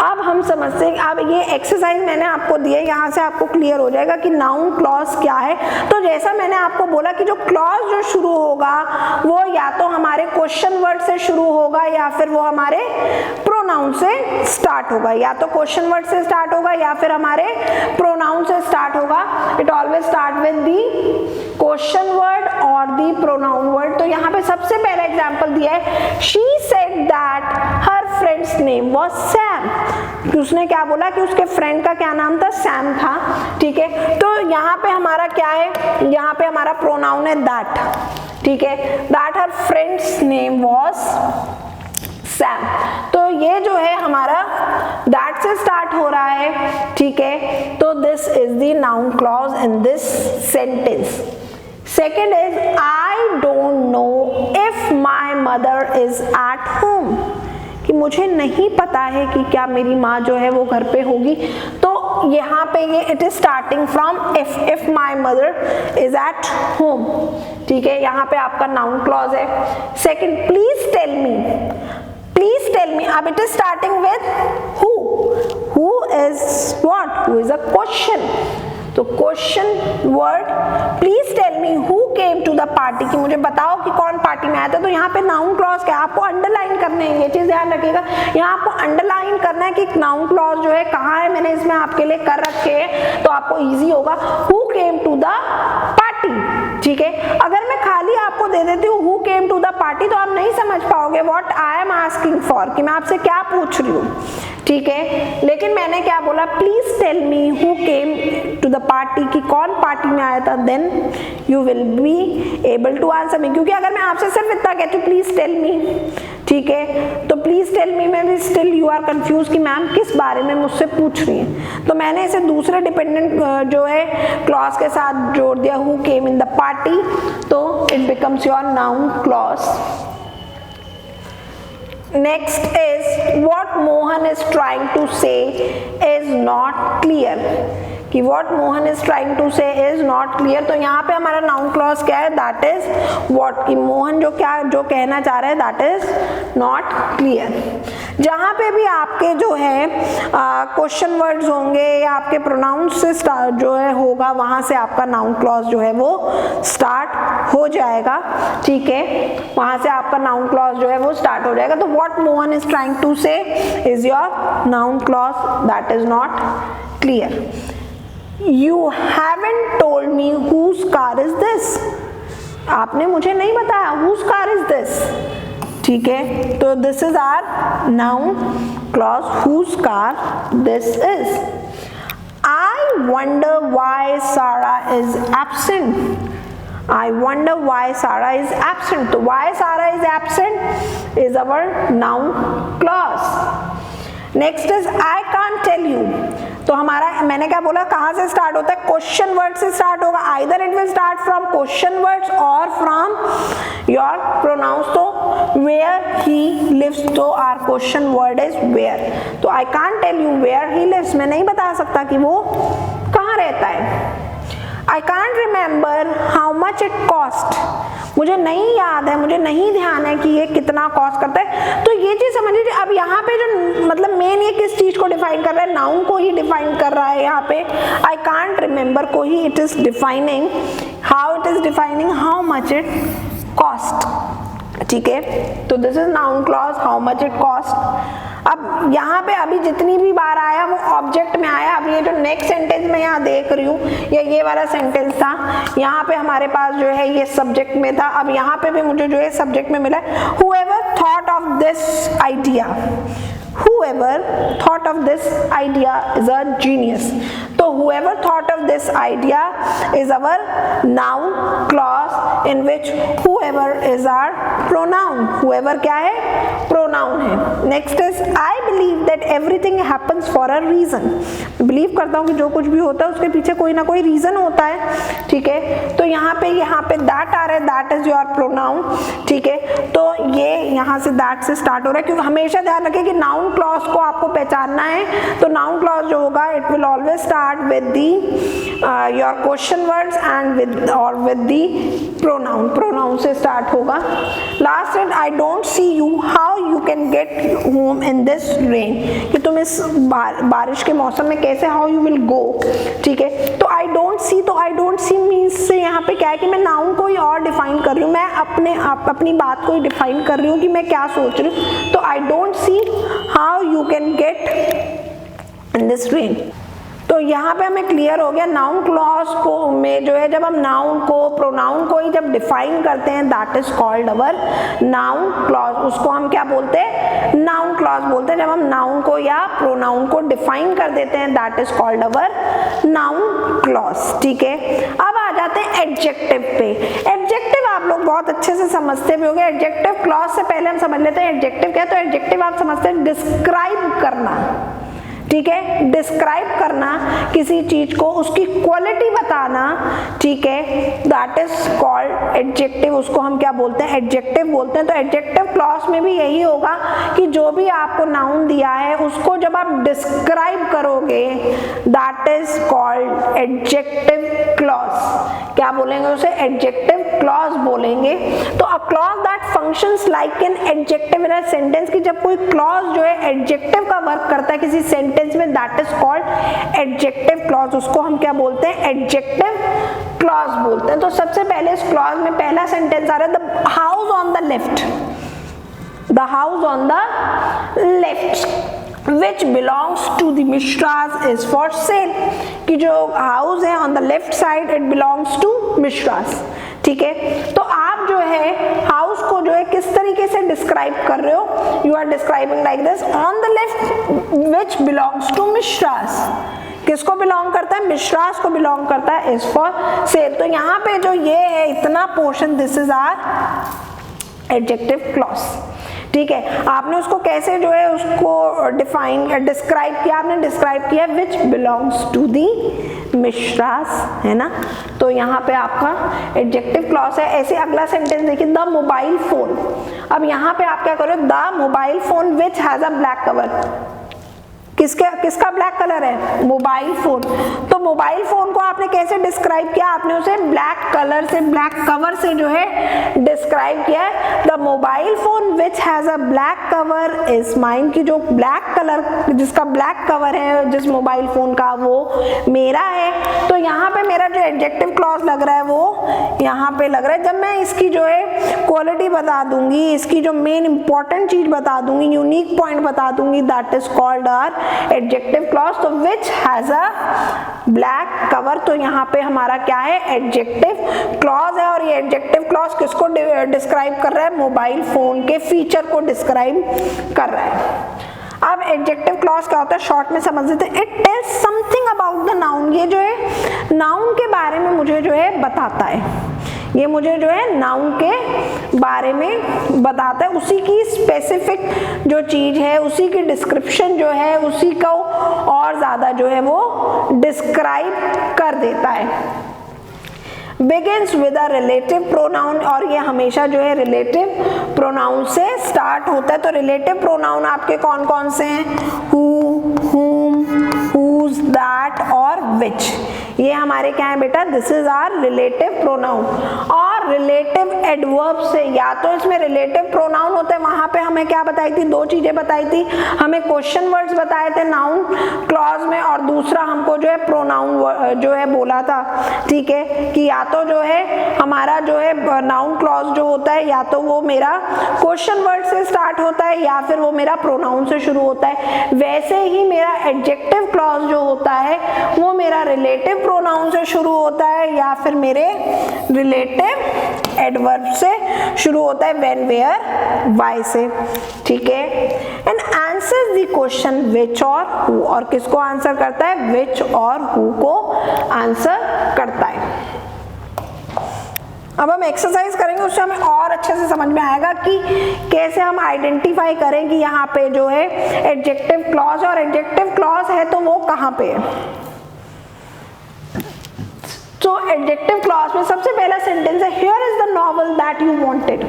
अब हम समझते हैं, अब ये एक्सरसाइज मैंने आपको दी है, यहाँ से आपको क्लियर हो जाएगा कि नाउन क्लॉज क्या है। तो जैसा मैंने आपको बोला कि जो क्लॉज जो शुरू होगा वो या तो हमारे क्वेश्चन वर्ड से शुरू होगा या फिर वो हमारे प्रोनाउन से स्टार्ट होगा, या तो क्वेश्चन वर्ड से स्टार्ट होगा या फिर हमारे प्रोनाउन से स्टार्ट होगा। It always start with the question word और दी प्रोनाउन वर्ड। तो यहाँ पे सबसे पहला एग्जाम्पल दिया है, she said that her friends name was Sam. उसने क्या बोला कि उसके फ्रेंड का क्या नाम था, सैम था, ठीक है। तो यहाँ पे हमारा क्या है, यहाँ पे हमारा प्रोनाउन है दैट, ठीक है, that her friends name was Sam. तो ये जो है हमारा दैट से स्टार्ट हो रहा है, ठीक है। तो this is the noun clause in this sentence. Second is I don't know if my mother is at home, कि मुझे नहीं पता है कि क्या मेरी माँ जो है वो घर पे होगी। तो यहाँ पे ये it is starting from if my mother is at home, ठीक है, यहाँ पे आपका नाउन क्लॉज है। Second, please tell me, please tell me, अब it is starting with who is what, who is a question. तो question word, please tell me who came to the party, कि मुझे बताओ कि कौन पार्टी में आया था। तो यहाँ पे नाउन क्लॉज क्या है, आपको अंडरलाइन करने हैं, ये चीज ध्यान रखिएगा, यहाँ आपको अंडरलाइन करना है कि नाउन क्लॉज जो है कहाँ है, मैंने इसमें आपके लिए कर रखे हैं, तो आपको इजी होगा। Who came to the party, ठीक है। अगर मैं खाली आपको दे देती हूँ who came to the party तो आप नहीं नहीं समझ पाओगे what I am asking for, कि मैं आपसे क्या पूछ रही हूँ, ठीक है। लेकिन मैंने क्या बोला, please tell me who came to the party, कि कौन पार्टी में आया था, then you will be able to answer me. क्योंकि अगर मैं आपसे सिर्फ इतना कहती हूँ प्लीज टेल मी, ठीक है, तो प्लीज टेल मी में भी स्टिल यू आर कंफ्यूज कि मैम किस बारे में मुझसे पूछ रही हैं। तो मैंने इसे दूसरे डिपेंडेंट जो है क्लॉज के साथ जोड़ दिया, who came in the party, तो it becomes your noun clause. Next is what Mohan is trying to say is not clear, कि what Mohan is trying to say is not clear। तो यहाँ पे हमारा noun clause क्या है, that is what, कि मोहन जो कहना चाह रहा है that is not clear। जहाँ पे भी आपके जो है क्वेश्चन वर्ड्स होंगे या आपके प्रोनाउंस से जो है होगा, वहाँ से आपका नाउन क्लॉज जो है वो स्टार्ट हो जाएगा, ठीक है, वहाँ से आपका नाउन क्लॉज जो है वो स्टार्ट हो जाएगा। तो what Mohan is trying to say is your noun clause that is not clear। You haven't told me whose car is this, आपने मुझे नहीं बताया whose car is this, ठीक है। तो this is our noun clause, whose car this is। I wonder why Sarah is absent, I wonder why Sarah is absent। तो why Sarah is absent is our noun clause। Next is I can't tell you. तो हमारा मैंने क्या बोला, कहाँ से स्टार्ट होता है, क्वेश्चन वर्ड से स्टार्ट होगा। Either it will start from question words और फ्रॉम योर प्रोनाउंस। तो वेयर ही लिव्स, तो our question word is where. तो I can't tell you where he lives, मैं नहीं बता सकता कि वो कहाँ रहता है। I can't remember how much it cost, मुझे नहीं याद है, मुझे नहीं ध्यान है कि ये कितना कॉस्ट करता है। तो ये चीज समझ लीजिए। अब यहाँ पे जो मतलब मेन ये किस चीज को डिफाइन कर रहा है, नाउन को ही डिफाइन कर रहा है। यहाँ पे I can't remember को ही it is defining, how it is defining how much it cost, ठीक है। तो this is noun clause, how much it cost. अब यहाँ पे अभी जितनी भी बार आया वो ऑब्जेक्ट में आया। अब ये जो नेक्स्ट सेंटेंस मैं यहाँ देख रही हूँ, ये वाला सेंटेंस था, यहाँ पे हमारे पास जो है ये सब्जेक्ट में था। अब यहाँ पे भी मुझे जो है सब्जेक्ट में मिला है, whoever thought of this idea, whoever thought of this idea is a genius। तो whoever thought of this idea is our noun clause in which whoever is our pronoun। whoever क्या है, pronoun है। next is I believe that everything happens for a reason। Believe करता हूँ कि जो कुछ भी होता है उसके पीछे कोई ना कोई रीजन होता है, ठीक है। तो यहाँ पे that आ रहा है, that is your pronoun, ठीक है। तो ये यहाँ से that से स्टार्ट हो रहा है, क्योंकि हमेशा ध्यान रखें कि नाउन क्लॉज को आपको पहचानना है। तो नाउन क्लॉज जो होगा it will always start with the your question words and with the pronoun से start होगा। Last is I don't see you how you can get home in this rain, कि तुम इस बारिश के मौसम में कैसे, how you will go, ठीक है। तो I don't see, तो I don't see means से यहाँ पे क्या है कि मैं नाउन को ही और डिफाइन कर रही हूँ, मैं अपनी बात को ही डिफाइन कर रही हूँ कि मैं क्या सोच रही हूँ। तो I don't see how you can get in this rain। तो यहाँ पे हमें क्लियर हो गया नाउन क्लॉज को में जो है, जब हम नाउन को प्रोनाउन को ही जब डिफाइन करते हैं that is called our noun clause. उसको हम क्या बोलते हैं, नाउन क्लॉज बोलते हैं। जब हम नाउन को या प्रोनाउन को डिफाइन कर देते हैं that is called our noun clause, ठीक है। अब आ जाते हैं एडजेक्टिव पे। एडजेक्टिव आप लोग बहुत अच्छे से समझते भी होंगे। एडजेक्टिव क्लॉज से पहले हम समझ लेते हैं एडजेक्टिव क्या है। तो एडजेक्टिव आप समझते हैं डिस्क्राइब करना, ठीक है, डिस्क्राइब करना किसी चीज को, उसकी क्वालिटी बताना, ठीक है, दैट इज कॉल्ड एडजेक्टिव। उसको हम क्या बोलते हैं, एडजेक्टिव बोलते हैं। तो एडजेक्टिव क्लॉज में भी यही होगा कि जो भी आपको नाउन दिया है उसको जब आप डिस्क्राइब करोगे that is called adjective clause. क्या बोलेंगे उसे, एडजेक्टिव क्लॉज बोलेंगे। तो अ clause that functions like an adjective in a sentence, की जब कोई क्लॉज जो है एडजेक्टिव का वर्क करता है किसी सेंटेंस में that is called adjective clause. उसको हम क्या बोलते हैं, एडजेक्टिव क्लॉज बोलते हैं। तो सबसे पहले इस क्लॉज में पहला सेंटेंस आ रहा है, the house on the left, the house on the left which belongs to the Mishras is for sale, कि जो हाउस है on the left side it belongs to Mishras, ठीक है। तो आप जो है हाउस को जो है किस तरीके से डिस्क्राइब कर रहे हो, you are describing like this, on the left which belongs to Mishras, किसको बिलोंग करता है, मिश्रास को बिलोंग करता है, इज फॉर सेल। तो यहाँ पे जो ये है इतना portion, this is our adjective clause, ठीक है। आपने उसको कैसे जो है उसको डिस्क्राइब किया, आपने डिस्क्राइब किया विच बिलोंग्स टू दी मिश्रास, है ना। तो यहाँ पे आपका एडजेक्टिव क्लॉज है। ऐसे अगला सेंटेंस देखिए, द मोबाइल फोन। अब यहाँ पे आप क्या करो, the mobile phone which has a black cover, किसका ब्लैक कलर है, मोबाइल फोन। तो मोबाइल फोन को आपने कैसे डिस्क्राइब किया, आपने उसे ब्लैक कलर से, ब्लैक कवर से जो है डिस्क्राइब किया है। The mobile phone which has a black cover is mine, की जो ब्लैक कलर, जिसका ब्लैक कवर है जिस मोबाइल फोन का, वो मेरा है। तो यहाँ पे मेरा जो एडजेक्टिव क्लॉज लग रहा है वो यहाँ पे लग रहा है। जब मैं इसकी जो है क्वालिटी बता दूंगी, इसकी जो मेन इंपॉर्टेंट चीज बता दूंगी, यूनिक पॉइंट बता दूंगी, that is called our adjective clause. तो which has a black cover, तो यहाँ पे हमारा क्या है, एडजेक्टिव क्लॉज है। और ये एडजेक्टिव क्लॉज किसको डिस्क्राइब कर रहा है, मोबाइल फोन के फीचर को डिस्क्राइब कर रहा है। अब एडजेक्टिव क्लॉज क्या होता है, शॉर्ट में समझ लेते हैं। It tells something about the noun, ये जो है नाउन के बारे में मुझे जो है बताता है, ये मुझे जो है नाउन के बारे में बताता है, उसी की स्पेसिफिक जो चीज है, उसी की डिस्क्रिप्शन जो है, उसी को और ज्यादा जो है वो डिस्क्राइब कर देता है। begins with a relative pronoun, और ये हमेशा जो है relative pronoun से स्टार्ट होता है। तो relative pronoun आपके कौन कौन से हैं, who, whom, whose, that और which, ये हमारे क्या है बेटा, this is our relative pronoun. और रिलेटिव एडवर्ब से, या तो इसमें रिलेटिव प्रोनाउन होते हैं, वहां पे हमें क्या बताई थी, दो चीजें बताई थी, हमें क्वेश्चन वर्ड्स बताए थे नाउन क्लॉज में, और दूसरा हमको जो है प्रोनाउन जो है बोला था, ठीक है, कि या तो जो है हमारा जो है नाउन क्लॉज जो होता है, या तो वो मेरा क्वेश्चन वर्ड से स्टार्ट होता है, या फिर वो मेरा प्रोनाउन से शुरू होता है। वैसे ही मेरा एडजेक्टिव क्लॉज जो होता है वो मेरा रिलेटिव प्रोनाउन से शुरू होता है, या फिर मेरे रिलेटिव एडवर्ब से शुरू होता है, व्हेन, वेयर, व्हाई से, ठीक है। And answers the question which और हु, और किसको आंसर करता है, विच और हु को आंसर करता है। अब हम एक्सरसाइज करेंगे, उससे हमें और अच्छे से समझ में आएगा कि कैसे हम आइडेंटिफाई करें कि यहाँ पे जो है एडजेक्टिव क्लॉज, और एडजेक्टिव क्लॉज है तो वो कहाँ पे है। तो एडजेक्टिव क्लॉज में सबसे पहला सेंटेंस है, here is the novel that you wanted.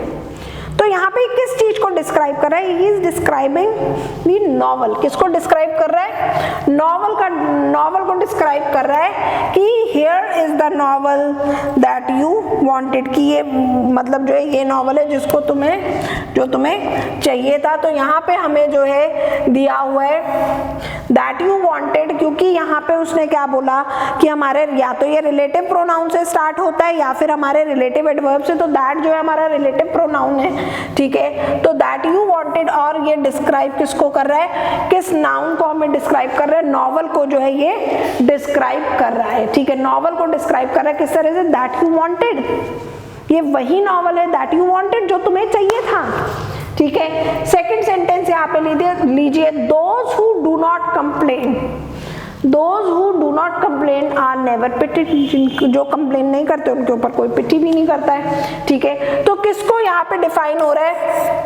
तो यहाँ पे किस चीज को डिस्क्राइब कर रहा है, he is describing the novel. किसको डिस्क्राइब कर रहा है, नॉवल को डिस्क्राइब कर रहा है कि here is the novel that you wanted, कि ये मतलब जो है ये नॉवल है जिसको जो तुम्हें चाहिए था। तो यहाँ पे हमें जो है दिया हुआ है दैट यू वांटेड, क्योंकि यहाँ पे उसने क्या बोला कि हमारे या तो ये रिलेटिव प्रोनाउन से स्टार्ट होता है, या फिर हमारे रिलेटिव एडवर्ब से। तो दैट जो है हमारा रिलेटिव प्रोनाउन है, ठीक है। तो दैट यू वांटेड, और ये डिस्क्राइब किसको कर रहा है, किस नाउन को हमें डिस्क्राइब कर रहा है, नॉवल को जो है ये डिस्क्राइब कर रहा है, ठीक है। नॉवल को डिस्क्राइब कर रहा है किस तरह से, दैट यू वांटेड, ये वही नॉवल है दैट यू वांटेड जो तुम्हें चाहिए था, ठीक है। सेकंड सेंटेंस यहाँ पे लीजिए, those who do not complain, those who do not complain are never pitied, जो कंप्लेन नहीं करते उनके ऊपर कोई पिटी भी नहीं करता है, ठीक है। तो किसको यहाँ पे डिफाइन हो रहा है,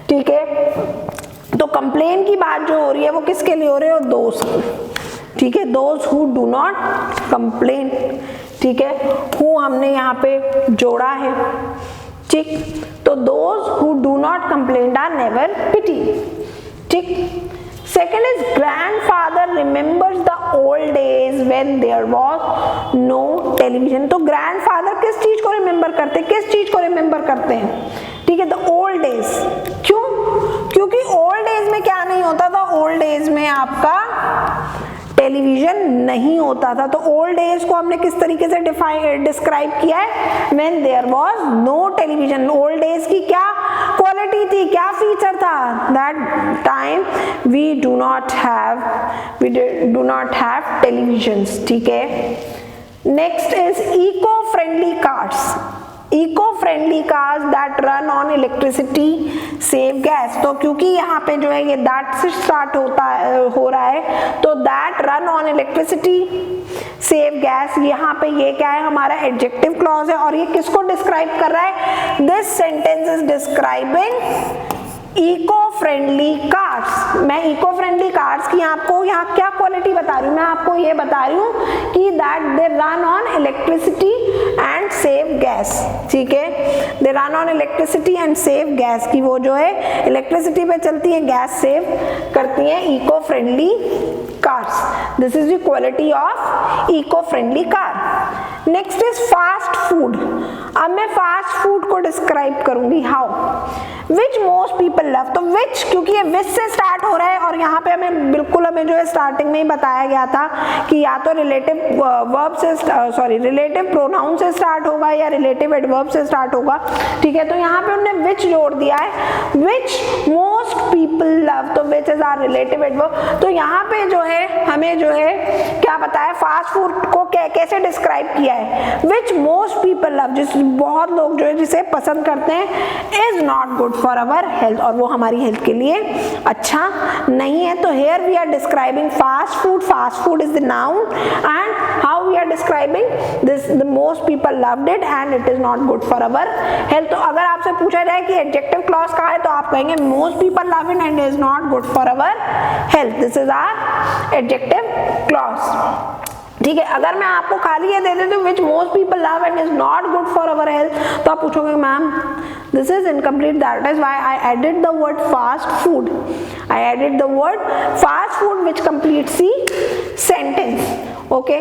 ठीक है। तो कंप्लेन की बात जो हो रही है वो किसके लिए हो रही है, दोज, ठीक है, those who do not complain, ठीक है। हु हमने यहाँ पे जोड़ा है, ठीक। तो those who do not complain are never pity, ठीक। Second is grandfather remembers the old days when there was no television। तो grandfather किस चीज को रिमेम्बर करते हैं, किस चीज को रिमेम्बर करते हैं, ठीक है, the old days। क्यों, क्योंकि old days में क्या नहीं होता था, old days में आपका टेलीविजन नहीं होता था। तो ओल्ड एज को हमने किस तरीके से डिस्क्राइब किया है, when there was no television। Old age की क्या क्वालिटी थी, क्या फीचर था, that time we do not have televisions, ठीक है। Next is eco friendly cars. Eco friendly cars that run on electricity save gas. तो क्योंकि यहाँ पे जो है ये दैट से स्टार्ट हो रहा है, तो that run on electricity save gas, यहाँ पे ये क्या है, हमारा एडजेक्टिव क्लॉज है और ये किसको डिस्क्राइब कर रहा है? This sentence is describing eco friendly cars. मैं इको फ्रेंडली कार्स की आपको यहाँ क्या क्वालिटी बता रही हूँ? मैं आपको ये बता रही हूँ कि that they run on electricity and save gas, ठीक है, they run on electricity and save gas, की वो जो है इलेक्ट्रिसिटी पे चलती है, गैस सेव करती है, eco friendly cars. This is the quality of eco friendly car. Next is fast food. अब मैं फास्ट फूड को डिस्क्राइब करूंगी, how, which most people love. तो विच, क्योंकि ये विच से स्टार्ट हो रहा है और यहाँ पे हमें बिल्कुल हमें जो है स्टार्टिंग में ही बताया गया था कि या तो रिलेटिव वर्ब से रिलेटिव प्रोनाउन से स्टार्ट होगा या रिलेटिव एडवर्ब से स्टार्ट होगा, ठीक है। तो यहाँ पे उन्होंने विच जोड़ दिया है, विच मोस्ट पीपल लव, तो which is our relative adverb. तो यहाँ पे जो है हमें जो है क्या बताया, फास्ट फूड को कैसे डिस्क्राइब किया है, विच मोस्ट पीपल लव, जिस बहुत लोग जो है जिसे पसंद करते हैं, is not good for our health, और वो हमारी हेल्थ के लिए अच्छा नहीं है। तो here we are describing fast food, fast food is the noun, and how we are describing this, the most people loved it and it is not good for our health. तो अगर आपसे पूछा जाए कि एडजेक्टिव क्लॉज कहाँ है, तो आप कहेंगे most people love it and is not good for our health, this is our adjective clause, ठीक है। अगर मैं आपको खाली ये दे देती हूँ which most people love and is not good for our health, तो आप पूछोगे ma'am this is incomplete, that is why I added the word fast food, I added the word fast food which completes the sentence, okay.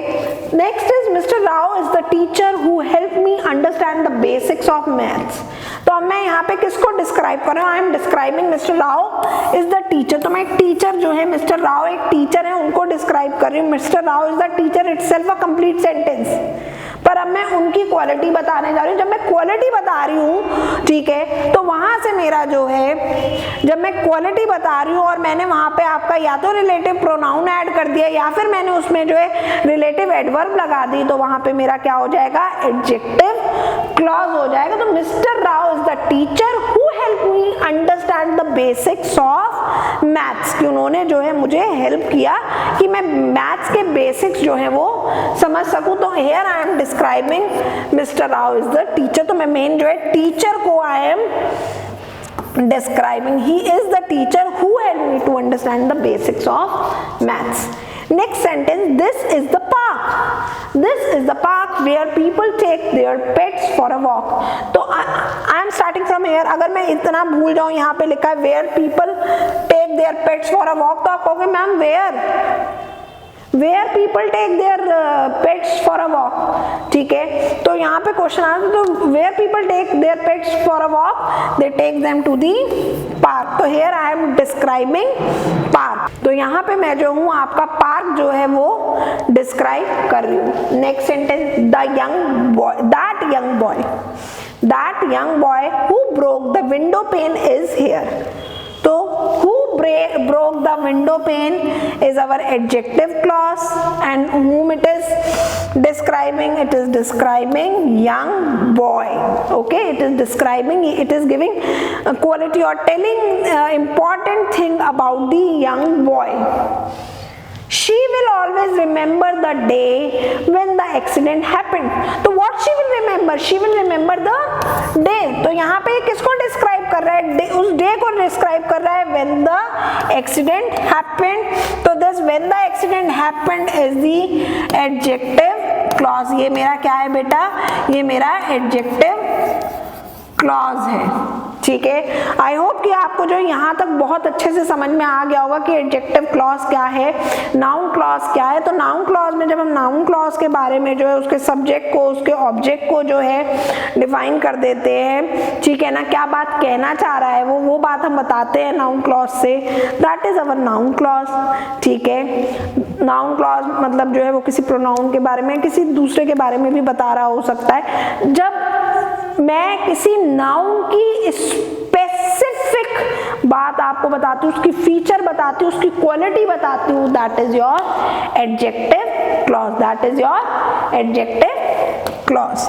Next is Mr. Rao is the teacher who helped me understand the basics of maths। तो अब मैं यहाँ पे किसको डिस्क्राइब कर रहा हूँ, I am describing mister Rao is the teacher. तो मैं एक टीचर जो है, मिस्टर राव एक टीचर है, उनको डिस्क्राइब कर रही हूँ, mister Rao is the teacher, itself a complete sentence. पर अब मैं उनकी क्वालिटी बताने जा रही हूँ। जब मैं क्वालिटी बता रही हूँ, ठीक है, तो वहां से मेरा जो है, जब मैं क्वालिटी बता रही हूँ और मैंने वहां पे आपका या तो रिलेटिव प्रोनाउन ऐड कर दिया या फिर मैंने उसमें जो है रिलेटिव एडवर्ब लगा दी, तो वहां पे मेरा क्या हो जाएगा, एडजेक्टिव क्लॉज हो जाएगा। तो mister Rao is the teacher who help me understand the basics of maths, कि उन्होंने जो है मुझे हेल्प किया कि मैं मैथ्स के बेसिक्स जो है वो समझ सकूं। तो here I am describing mister Rao is the teacher. तो मैं मेन जो है टीचर को I am describing, he is the teacher who helped me to understand the basics of maths। Next sentence, this is the park, this is the park where people take their pets for a walk। तो I am starting from here। अगर मैं इतना भूल जाऊं, यहाँ पे लिखा है where people take their pets for a walk, तो आप कहोगे ma'am where people take their pets for a walk, ठीक है। तो यहाँ पे क्वेश्चन आता है, तो where people take their pets for a walk, they take them to the park। तो here I am describing park। तो यहाँ पे मैं जो हूँ आपका पार्क जो है वो डिस्क्राइब कर रही हूँ। Next sentence, that young boy who broke the window pane is here। तो who broke the window pane is our adjective clause, and whom it is describing, it is describing young boy, okay, it is describing, it is giving a quality or telling important thing about the young boy। She will always remember the day when the accident happened। तो what she will remember? She will remember the day। तो यहाँ पे किसको डिस्क्राइब कर रहा है, उस डे को डिस्क्राइब कर रहा है, when the accident happened। तो this when the accident happened is the adjective clause। ये मेरा क्या है बेटा, ये मेरा adjective clause है, ठीक है। आई होप कि आपको जो यहाँ तक बहुत अच्छे से समझ में आ गया होगा कि एडजेक्टिव क्लॉज क्या है, नाउन क्लॉज क्या है। तो नाउन क्लॉज में जब हम नाउन क्लॉज के बारे में जो है उसके सब्जेक्ट को, उसके ऑब्जेक्ट को जो है डिफाइन कर देते हैं, ठीक है ना, क्या बात कहना चाह रहा है वो बात हम बताते हैं नाउन क्लॉज से, that is our noun clause, ठीक है। नाउन क्लॉज मतलब जो है वो किसी प्रोनाउन के बारे में, किसी दूसरे के बारे में भी बता रहा हो सकता है। जब मैं किसी नाउन की स्पेसिफिक बात आपको बताती हूँ, उसकी फीचर बताती हूँ, उसकी क्वालिटी बताती हूँ, that is your adjective clause, that is your adjective clause.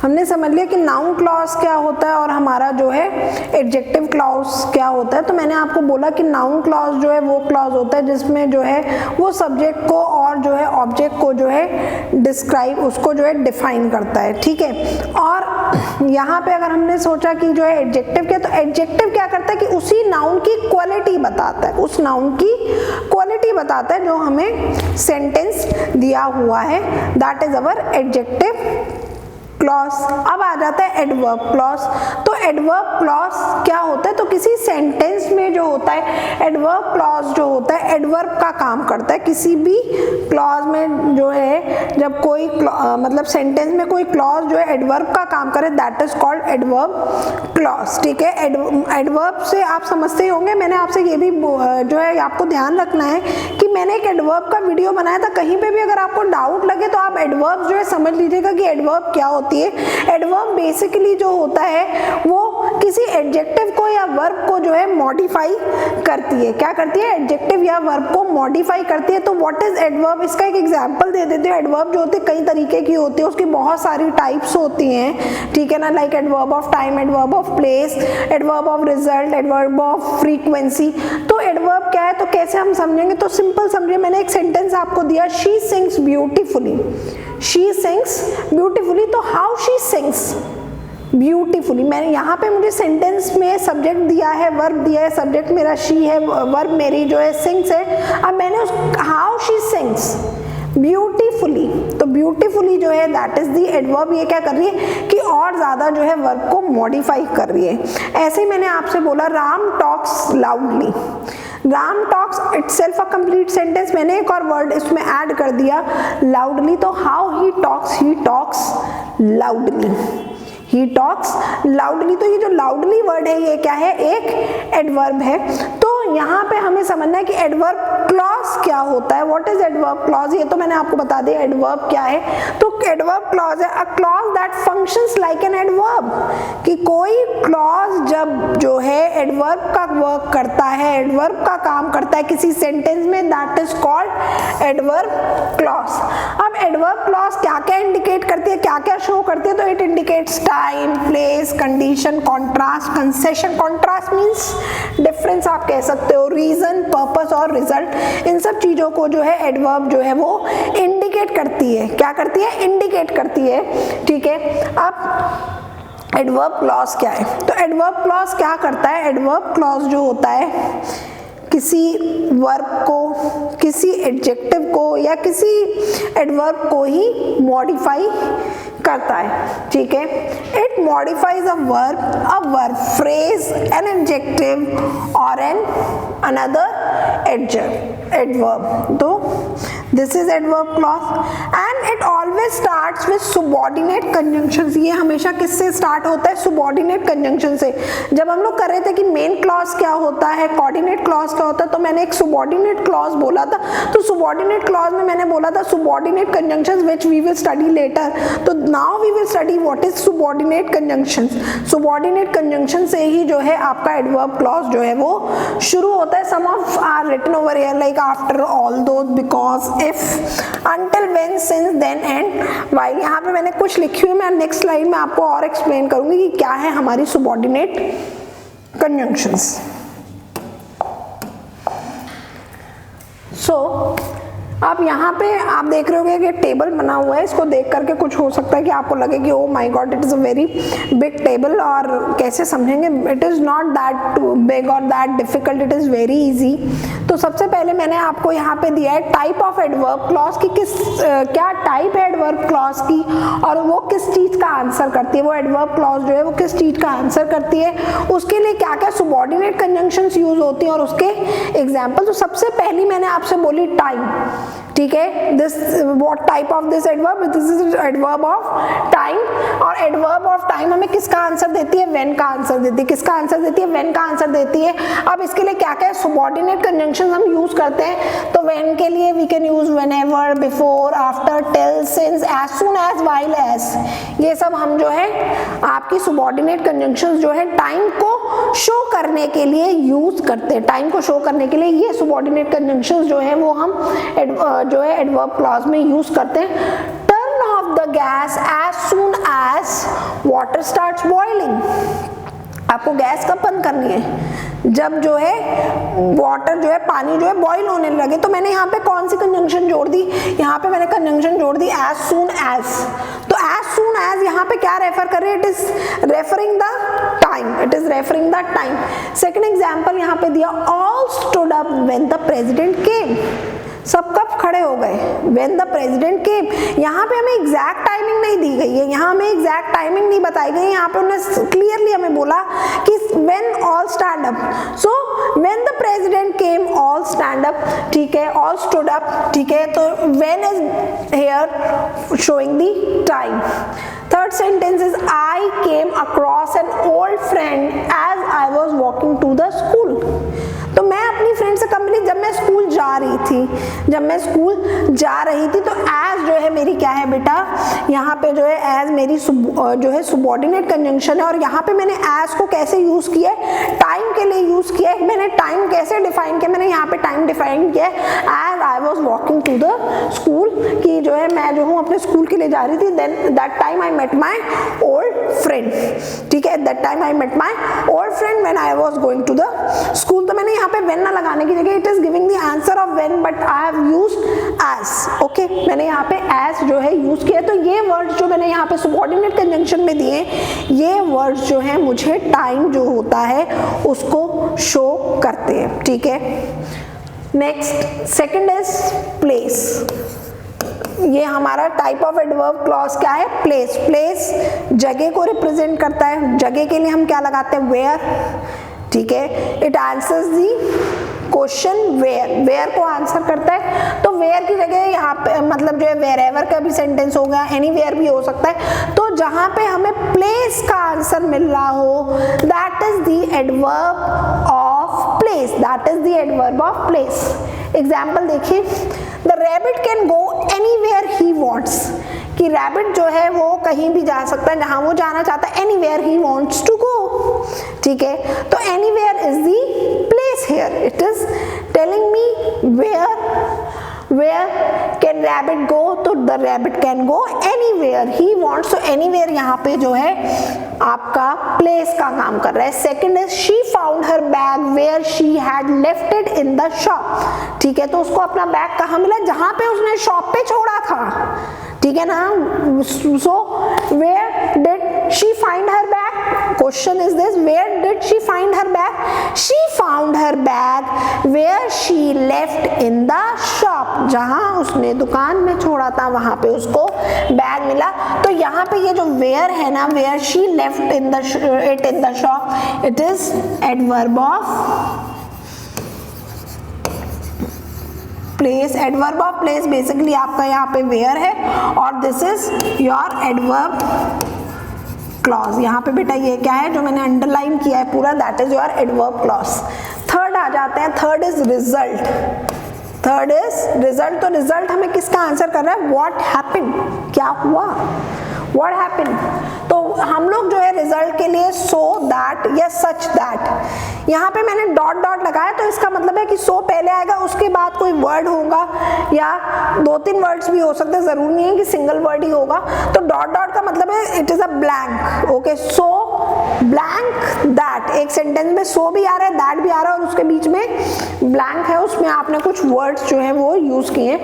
हमने समझ लिया कि नाउन क्लॉज क्या होता है और हमारा जो है एडजेक्टिव क्लॉज क्या होता है। तो मैंने आपको बोला कि नाउन क्लॉज जो है वो क्लॉज होता है जिसमें जो है वो सब्जेक्ट को और जो है ऑब्जेक्ट को जो है डिस्क्राइब, उसको जो है डिफाइन करता है, ठीक है। और यहाँ पे अगर हमने सोचा कि जो है एडजेक्टिव क्या, तो एडजेक्टिव क्या करता है कि उसी नाउन की क्वालिटी बताता है, उस नाउन की क्वालिटी बताता है जो हमें सेंटेंस दिया हुआ है, that is our adjective clause. अब आ जाता है एडवर्ब क्लॉज। तो एडवर्ब क्लॉज क्या होता है, तो किसी सेंटेंस में जो होता है एडवर्ब क्लॉज जो होता है एडवर्ब का काम करता है। किसी भी क्लॉज में जो है जब कोई मतलब सेंटेंस में कोई क्लॉज जो है एडवर्ब का काम करे, that is called adverb clause, ठीक है। एडवर्ब से आप समझते ही होंगे, मैंने आपसे ये भी जो है आपको ध्यान रखना है कि मैंने एक एडवर्ब का वीडियो बनाया था, कहीं पे भी अगर आपको डाउट लगे तो आप एडवर्ब जो है समझ लीजिएगा कि एडवर्ब क्या होती है। एडवर्ब बेसिकली जो होता है वो किसी एडजेक्टिव को या वर्ब को जो है मॉडिफाई करती है। क्या करती है, एडजेक्टिव या वर्ब को मॉडिफाई करती है। तो व्हाट इज एडवर्ब, इसका एक एग्जांपल दे देते हैं। एडवर्ब जो होते हैं कई तरीके की होती है, उसकी बहुत सारी टाइप्स होती हैं, ठीक है ना, like adverb of time, adverb of place, adverb of result, adverb of frequency. तो एडवर्ब क्या है, तो कैसे हम समझेंगे, तो सिंपल समझिए, मैंने एक सेंटेंस आपको दिया, she sings beautifully, she sings beautifully. तो हाउ शी सिंग्स ब्यूटीफुली, मैंने यहाँ पे मुझे सेंटेंस में सब्जेक्ट दिया है, वर्ब दिया है, सब्जेक्ट मेरा शी है, वर्ब मेरी जो है सिंग्स है। अब मैंने उस हाउ शी सिंग्स ब्यूटीफुली, तो ब्यूटीफुली जो है दैट इज दी एडवर्ब। ये क्या कर रही है कि और ज्यादा जो है वर्ब को मॉडिफाई कर रही है। ऐसे ही मैंने आपसे बोला Ram talks loudly, Ram talks itself a complete sentence, मैंने एक और वर्ड इसमें ऐड कर दिया लाउडली। तो how he talks loudly, he talks loudly. तो ये जो लाउडली वर्ड है ये क्या है, एक एडवर्ब है। तो यहाँ पे हमें समझना है कि एडवर्ब क्लॉज क्या होता है, व्हाट इज एडवर्ब क्लॉज, ये तो मैंने आपको बता दिया एडवर्ब क्या है। तो एडवर्ब क्लॉज है अ clause that functions like an adverb, कि कोई क्लॉज जब जो है एडवर्ब का वर्क करता है, एडवर्ब का काम करता है किसी सेंटेंस में, that is called adverb clause. अब एडवर्ब क्लॉज क्या क्या इंडिकेट करती है, क्या क्या शो करती है, तो it indicates time, place, condition, contrast, concession. Contrast means difference आप कह सकते हो, रीजन, पर्पस और रिजल्ट, इन सब चीजों को जो है एडवर्ब जो है वो इंडिकेट करती है। क्या करती है, इंडिकेट करती है, ठीक है। अब एडवर्ब क्लॉज क्या है, तो एडवर्ब क्लॉज क्या करता है, एडवर्ब क्लॉज जो होता है किसी वर्ब को, किसी एडजेक्टिव को या किसी एडवर्ब को ही मॉडिफाई करता है, ठीक है। It modifies a verb phrase, an adjective और एन अनदर एडवर्ब। तो this is adverb clause and it always starts with subordinate conjunctions. ये हमेशा किससे स्टार्ट होता है, सुबॉर्डिनेट कंजंक्शन से। जब हम लोग कर रहे थे कि मेन क्लॉज क्या होता है, कोऑर्डिनेट क्लॉज क्या होता है, तो मैंने एक सुबॉर्डिनेट क्लॉज बोला था। तो सुबॉर्डिनेट क्लॉज में मैंने बोला था subordinate conjunctions which we will study later. तो now we will study what is subordinate conjunctions. Subordinate conjunction से ही जो है आपका एडवर्ब क्लॉज जो है वो शुरू होता है। Some of are written over here like after, although, because, if, until, when, since, then and while। यहाँ पे मैंने कुछ लिखी हुई, मैं नेक्स्ट स्लाइड में आपको और एक्सप्लेन करूंगी कि क्या है हमारी सुबॉर्डिनेट कंजंक्शंस। सो अब यहाँ पे आप देख रहे होगे कि टेबल बना हुआ है, इसको देख करके कुछ हो सकता है कि आपको लगे कि O my god it is a very big table, और कैसे समझेंगे। It is not that big और that difficult, it is very easy. तो सबसे पहले मैंने आपको यहाँ पे दिया है टाइप ऑफ एडवर्ब क्लॉज की, किस क्या टाइप है एडवर्ब क्लॉज की और वो किस चीज का आंसर करती है, वो एडवर्ब क्लॉज जो है वो किस चीज का आंसर करती है, उसके लिए क्या क्या सुबॉर्डिनेट कंजंक्शंस यूज होती हैं और उसके एग्जाम्पल। तो सबसे पहली मैंने आपसे बोली टाइम, ठीक है। This what type of this adverb, this is adverb of time. और एडवर्ब ऑफ टाइम हमें किसका आंसर देती है, व्हेन का आंसर देती है। किसका आंसर देती है, व्हेन का आंसर देती है। अब इसके लिए क्या क्या सुबॉर्डिनेट कंजंक्शंस हम यूज करते हैं, तो व्हेन के लिए we can use whenever, before, after, till, since, as soon as, while as. ये सब हम जो है आपकी सुबॉर्डिनेट कंजंक्शंस जो है टाइम को शो करने के लिए यूज करते हैं। टाइम को शो करने के लिए ये सुबॉर्डिनेट कंजंक्शंस जो है वो हम एडवर्ब क्लॉज में यूज करते हैं। Turn off the gas as soon as water starts boiling, आपको गैस कब बंद करनी है, जब जो है वाटर जो है पानी जो है बॉईल होने लगे। तो मैंने यहाँ पे कौन सी कंजंक्शन जोड़ दी, यहाँ पे मैंने कंजंक्शन जोड़ दी एज सून एज। तो एज सून एज यहाँ पे क्या रेफर कर रही है, it is referring the time, it is referring the time. Second example यहाँ पे दिया, all stood up when the president came, सब कब खड़े हो गए, व्हेन द प्रेसिडेंट केम। यहाँ पे हमें एग्जैक्ट टाइमिंग नहीं दी गई है, यहाँ हमें एग्जैक्ट टाइमिंग नहीं बताई गई, यहाँ पे उन्होंने क्लियरली हमें बोला कि when all stand up, so when the president came all stand up, ठीक है, ऑल स्टूड अप, ठीक है, तो when is here showing the time. Third sentence is I came across an old friend as I was walking to the school. तो मैं अपनी फ्रेंड से कब मिली, जब मैं स्कूल जा रही थी, जब मैं स्कूल जा रही थी। तो एज जो है मेरी क्या है बेटा, यहाँ पे जो है एज मेरी जो है subordinate conjunction है, और यहाँ पे मैंने एज को कैसे यूज किया है, टाइम के लिए यूज किया है। मैंने टाइम कैसे डिफाइन किया, मैंने यहाँ पे टाइम डिफाइन किया है as I was walking to the school, कि जो है मैं जो हूँ अपने स्कूल के लिए जा रही थी। Then that time I met my old friend, ठीक है, that time I met my old friend when I was going to the school। तो मैंने यहाँ पे when ना लगाने की जगह it is giving the answer of when, but I have used as, okay, मैंने यहाँ पे as जो है यूज किया। तो ये वर्ड्स जो मैंने यहाँ पे subordinate conjunction में दिए, ये वर्ड्स जो है मुझे टाइम जो होता है उसको शो करते हैं, ठीक है। नेक्स्ट सेकंड इज प्लेस, ये हमारा टाइप ऑफ एडवर्ब क्लॉज क्या है, प्लेस। प्लेस जगह को रिप्रेजेंट करता है, जगह के लिए हम क्या लगाते हैं, वेयर, ठीक है। It answers the question where, where को आंसर करता है। तो वेयर की जगह यहाँ पे मतलब जो है वेयर एवर का भी सेंटेंस हो गया, एनीवेयर भी हो सकता है। तो जहाँ पे हमें प्लेस का आंसर मिल रहा हो, that is the adverb of place, that is the adverb of place. Example देखिए, the rabbit can go anywhere he wants, कि रैबिट जो है वो कहीं भी जा सकता है जहां वो जाना चाहता है, anywhere he wants to go, ठीक है। तो anywhere is the place here, it is telling me where can rabbit go, तो the rabbit can go anywhere he wants. तो एनीवेयर यहाँ पे जो है आपका प्लेस का काम कर रहा है। Second is she found her bag where she had left it in the shop, ठीक है। तो उसको अपना बैग कहाँ मिला, जहां पे उसने शॉप पे छोड़ा था, ठीक है ना। So where did she find her bag, question is this, where did she find her bag, she found her bag where she left in the shop, जहां उसने दुकान में छोड़ा था वहां पे उसको बैग मिला। तो यहाँ पे ये जो वेयर है ना, where she left in the it in the shop, it is adverb of place. Adverb of place basically आपका यहाँ पे वेयर है, और this is your adverb clause. यहाँ पे बेटा ये क्या है जो मैंने अंडरलाइन किया है पूरा, that is your adverb clause. Third आ जाते हैं, third is result. Third is result. तो रिजल्ट हमें किसका आंसर कर रहा है, व्हाट हैपेंड, क्या हुआ, व्हाट हैपेंड। तो हम लोग जो है रिजल्ट के लिए सो दैट या सच दैट, यहाँ पे मैंने डॉट डॉट लगाया, तो इसका मतलब है कि सो पहले आएगा, उसके बाद कोई वर्ड होगा, या दो तीन वर्ड्स भी हो सकते हैं, जरूर नहीं है कि सिंगल वर्ड ही होगा। तो डॉट डॉट का मतलब है it is a blank, okay. So blank that, एक सेंटेंस में सो भी आ रहा है, दैट भी आ रहा है, और उसके बीच में ब्लैंक है, उसमें आपने कुछ वर्ड्स जो है वो यूज किए।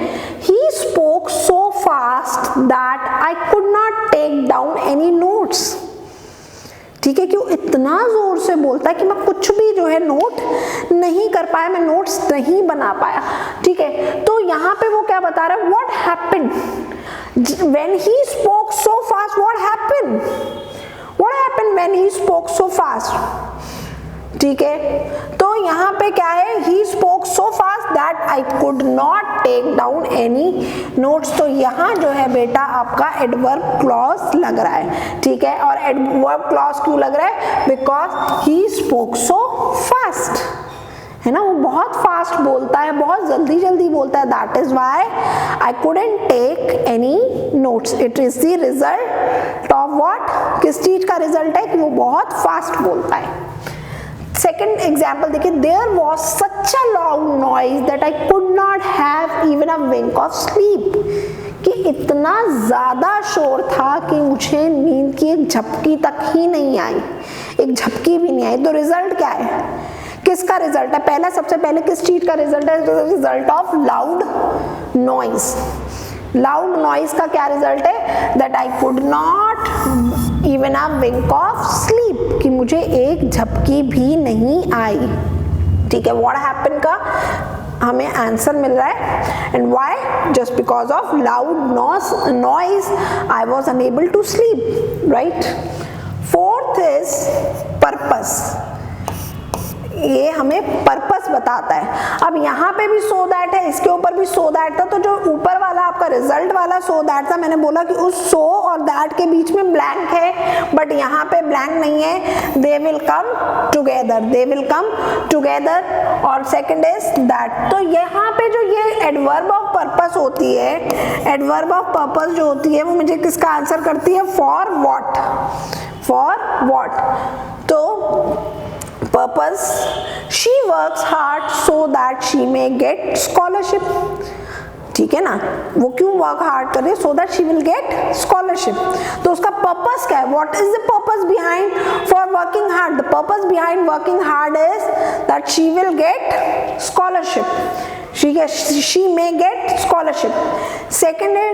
He spoke so fast that I could not take down any notes, ठीक है। क्यों इतना जोर से बोलता है कि मैं कुछ भी जो है नोट नहीं कर पाया, मैं नोट्स नहीं बना पाया, ठीक है। तो यहाँ पे वो क्या बता रहा है, what happened when he spoke so fast, what happened, what happened when he spoke so fast, ठीक है। तो यहाँ पे क्या है, he spoke so fast that I could not take down any notes. तो यहाँ जो है बेटा आपका एडवर्ब क्लॉज लग रहा है, ठीक है। और एडवर्ब क्लॉज क्यों लग रहा है, because he spoke so fast, है ना, वो बहुत फास्ट बोलता है, बहुत जल्दी जल्दी बोलता है, that is why I couldn't take any notes. It is the result of what, किस चीज का रिजल्ट है, कि वो बहुत फास्ट बोलता है। सेकेंड एग्जाम्पल देखिए, there was such a loud noise that I could not have even a wink of sleep, कि इतना ज़्यादा शोर था कि मुझे नींद की एक झपकी तक ही नहीं आई, एक झपकी भी नहीं आई। तो रिजल्ट क्या है, किसका रिजल्ट है? पहला, सबसे पहले किस चीज का रिजल्ट है? Result of loud noise. Loud noise का क्या रिजल्ट है? That I could not even a wink of sleep, कि मुझे एक झपकी भी नहीं आई। ठीक है, व्हाट हैपन का हमें आंसर मिल रहा है। And why? Just because of loud noise I was unable to sleep, right. Fourth is purpose. ये हमें पर्पस बताता है। अब यहाँ पे भी सो दैट है, इसके ऊपर भी सो दैट था। तो जो ऊपर वाला आपका रिजल्ट वाला सो दैट था, मैंने बोला कि उस सो और दैट के बीच में ब्लैंक है, बट यहाँ पे ब्लैंक नहीं है। They will come together, they will come together. और सेकंड इज दैट। तो यहाँ पे जो ये एडवर्ब ऑफ पर्पस होती है, एडवर्ब ऑफ पर्पस जो होती है वो मुझे किसका आंसर करती है? For what, for what. तो purpose, she works hard so that she may get scholarship। ठीक है ना, वो क्यों वर्क हार्ड कर रही है? so that she will get scholarship। तो उसका पर्पस क्या है? what is the purpose behind for working hard? the purpose behind working hard is that she will get scholarship, she may get scholarship। second है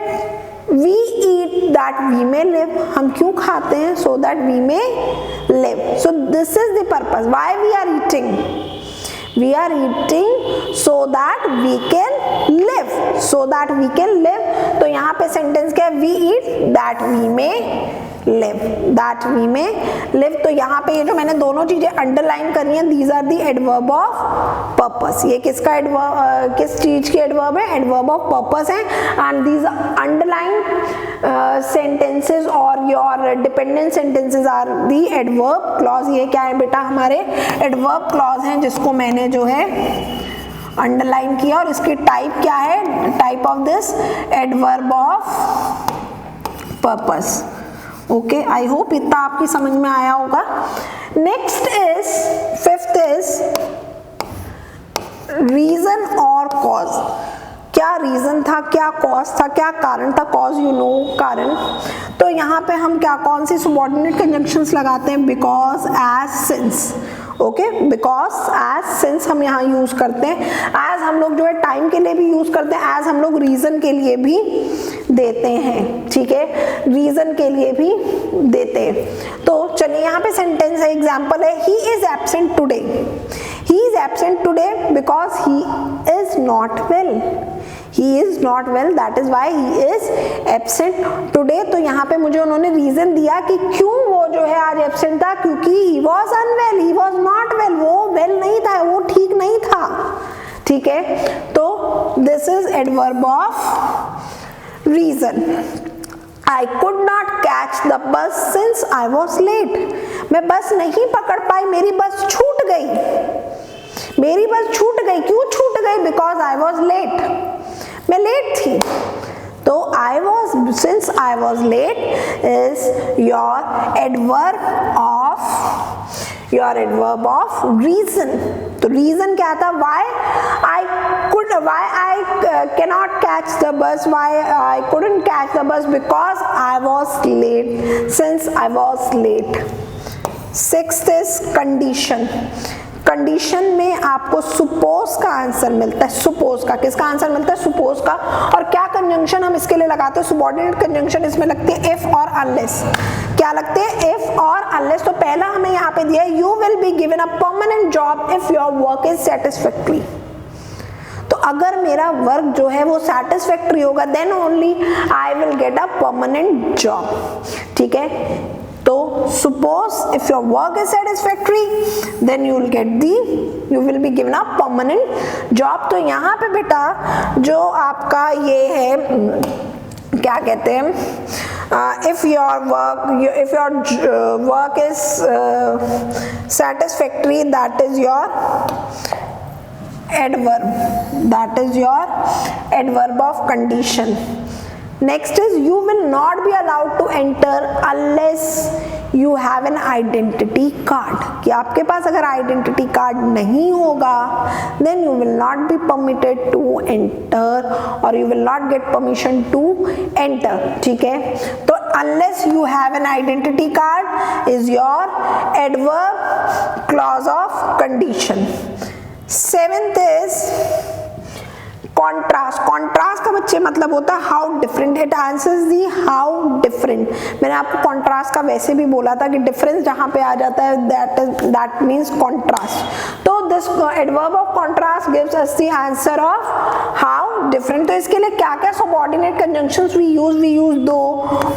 we eat that we may live। हम क्यों खाते हैं? so that we may live। so this is the purpose why we are eating। we are eating so that we can live, so that we can live। तो यहाँ पे सेंटेंस क्या है? we eat that we may live, that we may live। तो यहाँ पे ये जो मैंने दोनों चीजें अंडरलाइन करी हैं, these are the adverb of purpose। ये किसका एडवर्ब, किस चीज की एडवर्ब है? एडवर्ब ऑफ पर्पस है। एंड these underlined sentences और your dependent sentences are the adverb clause। ये क्या है बेटा? हमारे adverb clause हैं, जिसको मैंने जो है अंडरलाइन किया। और इसकी टाइप क्या है? Type of this adverb of purpose. Okay, I hope इतना आपकी समझ में आया होगा। Next is, fifth is reason और कॉज। क्या रीजन था, क्या कॉज था, क्या कारण था? कॉज यू नो, कारण। तो यहाँ पे हम क्या, कौन सी सबऑर्डिनेट कंजंक्शंस लगाते हैं? Because, as, since. Okay, because, as, since हम यहाँ यूज करते हैं। एज हम लोग जो है टाइम के लिए भी यूज करते हैं, एज हम लोग रीजन के लिए भी देते हैं। ठीक है, रीजन के लिए भी देते हैं। तो चलिए यहाँ पे सेंटेंस है, एग्जाम्पल है, he is absent today. He is absent today because he is not well. He is not well, that is why he is absent today। तो यहाँ पे मुझे उन्होंने रीजन दिया कि क्यों वो जो है आज एब्सेंट था, क्योंकि he was unwell, he was not well, वो वेल नहीं था, वो ठीक नहीं था। ठीक है, तो this is adverb of reason। I could not catch the bus since I was late। मैं बस नहीं पकड़ पाई, मेरी बस छूट गई, मेरी बस छूट गई। क्यों छूट गई? बिकॉज आई वॉज लेट, मैं लेट थी। तो I was, since I was late is your adverb of reason। तो reason क्या था? Why I cannot catch the bus, why I couldn't catch the bus? Because I was late, since I was late। Sixth is condition। Condition में आपको suppose का आंसर मिलता है। suppose का, किसका आंसर मिलता है? suppose का। और क्या कंजंक्शन हम इसके लिए लगाते हैं? सबऑर्डिनेट कंजंक्शन इसमें लगती है if और unless। क्या लगते हैं? if और unless। तो पहला हमें यहाँ पे दिया है, you will be given a permanent job if your work is satisfactory। तो अगर मेरा वर्क जो है वो satisfactory होगा, then only I will get a permanent job। ठीक है, तो suppose if your work is satisfactory, then you will be given a permanent job। तो यहाँ पे बेटा जो आपका ये है, क्या कहते हैं, if your work is satisfactory, that is your adverb of condition। Next is, you will not be allowed to enter unless you have an identity card, कि आपके पास अगर आइडेंटिटी कार्ड नहीं होगा then you will not be permitted to enter or you will not get permission to enter, ठीक है। तो unless you have an identity card is your adverb clause of condition। Seventh is contrast. Contrast का बच्चे मतलब होता है how different, it answers the how different. मैंने आपको कॉन्ट्रास्ट का वैसे भी बोला था कि डिफरेंस जहां पे आ जाता है दैट मींस कॉन्ट्रास्ट। तो this adverb of contrast gives us the answer of how different. तो इसके लिए क्या क्या सबऑर्डिनेट कंजंक्शंस वी यूज दो,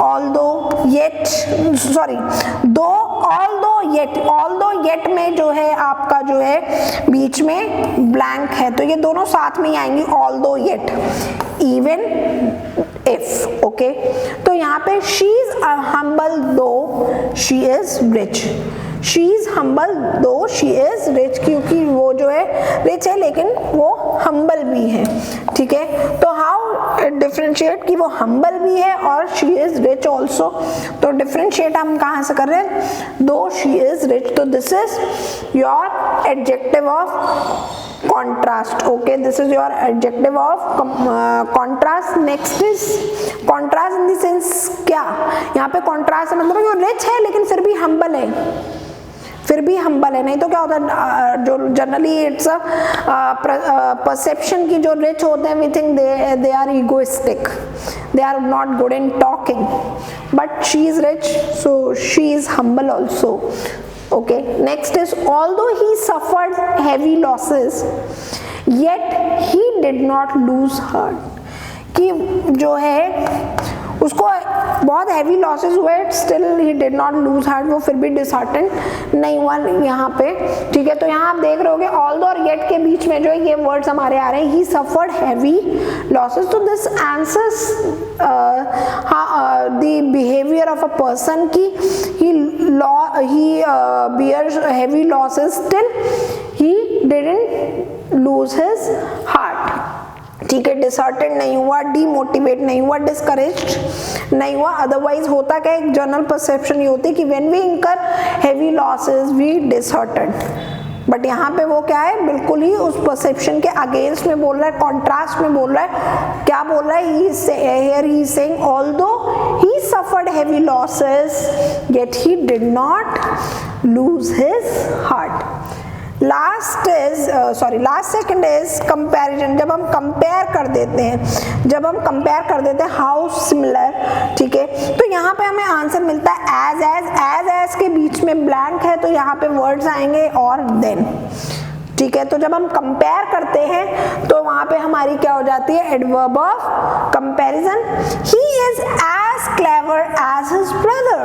ऑल्दो, येट, सॉरी दो, ऑल्दो, येट। ऑल्दो येट में जो है आपका जो है बीच में ब्लैंक है, तो ये दोनों साथ में ही आएंगी, although yet, even if, okay. तो यहाँ पे शी इज हम्बल दो she is rich, she is humble दो शी इज रिच, क्योंकि वो जो है रिच है लेकिन वो हम्बल भी है, ठीक है। तो हाउ डिफरेंशिएट कि वो हम्बल भी है और शी इज रिच ऑल्सो। तो डिफरेंशिएट हम कहाँ से कर रहे हैं, दो शी इज रिच। तो this is your adjective of contrast, okay, this is your adjective of contrast। next is contrast in the sense क्या, यहाँ पे contrast मतलब है कि rich है लेकिन फिर भी humble है, फिर भी हम्बल है। नहीं तो क्या होता है, जो जनरली इट्स अ परसेप्शन की जो रिच होते हैं we think they are egoistic, they are not good in talking, but she is rich so she is humble also, okay। next is although he suffered heavy losses yet he did not lose heart, कि जो है उसको बहुत हैवी लॉसेस हुए still he did not lose heart, वो फिर भी डिसहार्टेंड नहीं हुआ यहाँ पे, ठीक है। तो यहाँ आप देख रहे होगे ऑल्दो और येट के बीच में जो है ये वर्ड्स हमारे आ रहे हैं, ही सफर्ड हैवी लॉसेस। तो this answers the behaviour of a person की he bears heavy losses still he didn't lose his heart, ठीक है। डिसहार्टेंड नहीं हुआ, डीमोटिवेट नहीं हुआ, डिस्करेज्ड नहीं हुआ। अदरवाइज होता क्या, एक जनरल परसेप्शन ये होती है कि when we incur heavy losses we disheartened, but यहाँ पे वो क्या है, बिल्कुल ही उस परसेप्शन के अगेंस्ट में बोल रहा है, कॉन्ट्रास्ट में बोल रहा है। क्या बोल रहा है, he is saying although he suffered heavy losses yet he did not lose his heart. Last second is comparison. जब हम कंपेयर कर देते हैं, हाउ सिमिलर, ठीक है। तो यहाँ पे हमें आंसर मिलता है एज के बीच में ब्लैंक है, तो यहाँ पे वर्ड्स आएंगे और देन, ठीक है। तो जब हम कंपेयर करते हैं तो वहां पे हमारी क्या हो जाती है, adverb of comparison. He is as clever as his brother,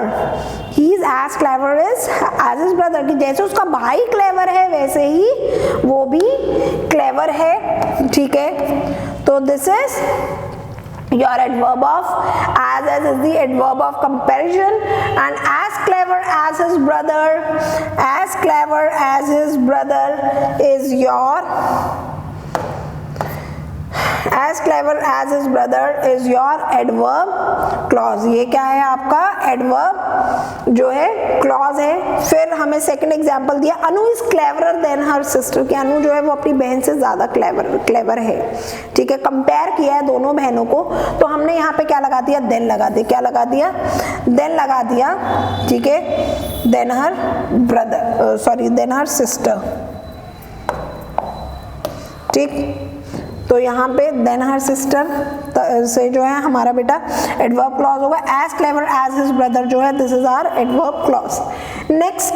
he is as clever as his brother, कि जैसे उसका भाई क्लेवर है वैसे ही वो भी क्लेवर है, ठीक है। तो this is your adverb of as is the adverb of comparison, and as clever as his brother is your adverb clause। ये क्या है आपका adverb जो है clause है। फिर हमें सेकंड एग्जांपल दिया, Anu is cleverer than her sister, कि अनु जो है वो अपनी बहन से ज्यादा क्लेवर है, ठीक है। कंपेयर किया है दोनों बहनों को, तो हमने यहाँ पे क्या लगा दिया, देन लगा दिया, ठीक है। देन हर सिस्टर, ठीक। तो यहाँ पे देन हर सिस्टर से जो है हमारा बेटा एडवर्ब क्लॉज होगा। As clever as his brother जो है this is our adverb clause. Next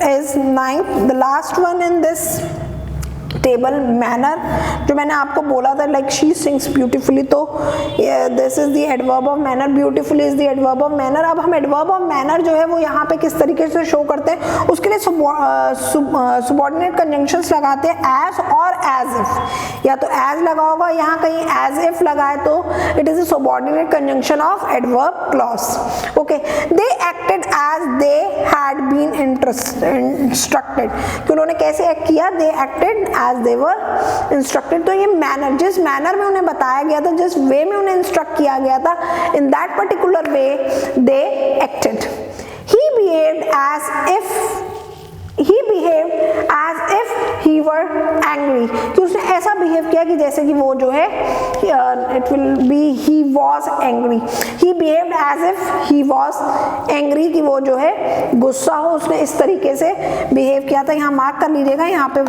is ninth, the last one in this table, manner. जो मैंने आपको बोला था लाइक शी सिंग्स ब्यूटीफुली, तो this is the adverb of manner, beautifully is the adverb of manner. अब हम एडवर्ब ऑफ मैनर जो है वो यहाँ पे किस तरीके से शो करते हैं, उसके लिए सबऑर्डिनेट कंजंक्शंस लगाते हैं, एज और एज इफ। या तो एज लगा होगा, यहाँ कहीं एज इफ लगा है तो it is a subordinate conjunction of adverb clause, okay. They acted as they had been instructed, कि उन्होंने कैसे एक्ट किया, they acted as they were instructed। तो ये मैनर, जिस मैनर में उन्हें बताया गया था, जिस वे में उन्हें इंस्ट्रक्ट किया गया था, in that particular way they acted। He behaved he were angry, कि उसने ऐसा बिहेव किया कि जैसे कि वो जो है it will be he was angry, he behaved as if he was angry, कि वो जो है गुस्सा हो, उसने इस तरीके से बिहेव किया था। यहाँ मार्क कर लीजिएगा, यहाँ पे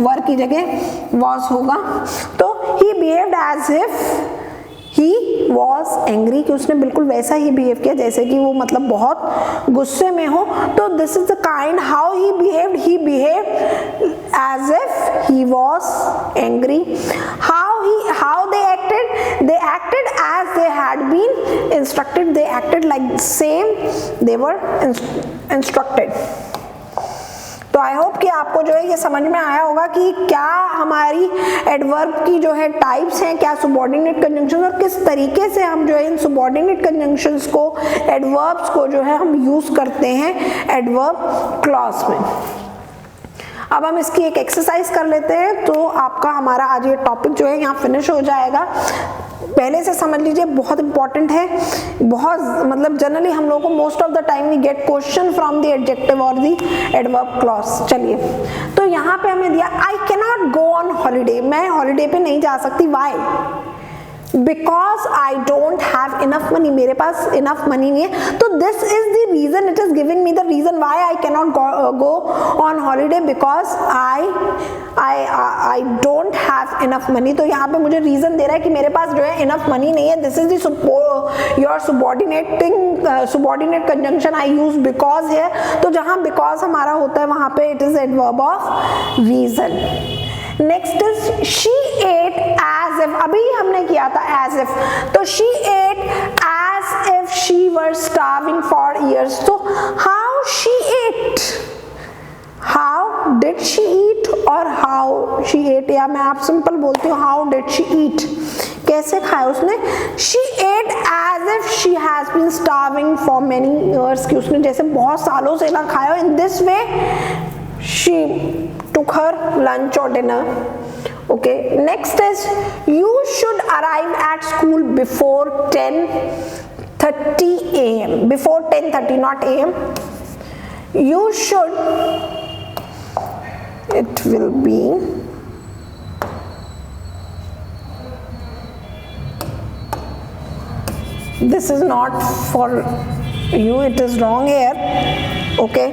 वर की जगह was होगा, तो he behaved as if he was angry, कि उसने बिल्कुल वैसा ही बिहेव किया जैसे कि वो मतलब बहुत गुस्से में हो। तो this is the kind how he behaved as if he was angry. How they acted as they had been instructed, they acted like the same they were instructed. तो आई होप कि आपको जो है ये समझ में आया होगा कि क्या हमारी एडवर्ब की जो है टाइप्स हैं, क्या सुबॉर्डिनेट कंजंक्शन, और किस तरीके से हम जो है इन सुबॉर्डिनेट कंजंक्शंस को, एडवर्ब्स को जो है हम यूज करते हैं एडवर्ब क्लॉज में। अब हम इसकी एक एक्सरसाइज कर लेते हैं, तो आपका हमारा आज ये टॉपिक जो है यहाँ फिनिश हो जाएगा। पहले से समझ लीजिए, बहुत इंपॉर्टेंट है, बहुत मतलब जनरली हम लोगों को most of the time we get question from the adjective और द एडवर्ब क्लॉज। चलिए, तो यहाँ पे हमें दिया I can not go on holiday, मैं हॉलीडे पे नहीं जा सकती। Y? Because I don't have enough money, मेरे पास इनफ मनी नहीं है। तो this is the reason, it is giving me the reason why I can not go on holiday, because I don't have enough money. तो यहाँ पे मुझे रीजन दे रहा है कि मेरे पास जो है इनफ मनी नहीं है। This is the your subordinate conjunction I use because है। तो जहाँ बिकॉज हमारा होता है वहां पे it is adverb of reason. Next is she ate as if, अभी हमने किया था एज इफ, तो she ate as if she were starving for years. तो how she eight, how did she ईट और हाउ शी एट, या मैं आप सिंपल बोलती हूँ हाउ डिड शी ईट, कैसे खाया उसने। She ate as if she has been starving for many years, कि उसने जैसे बहुत सालों से ना खाया। In this way she took her lunch or dinner. Okay, next is you should arrive at school before 10:30 a.m. before 10:30, not a.m. you should, it will be this is not for you, it is wrong here. Okay,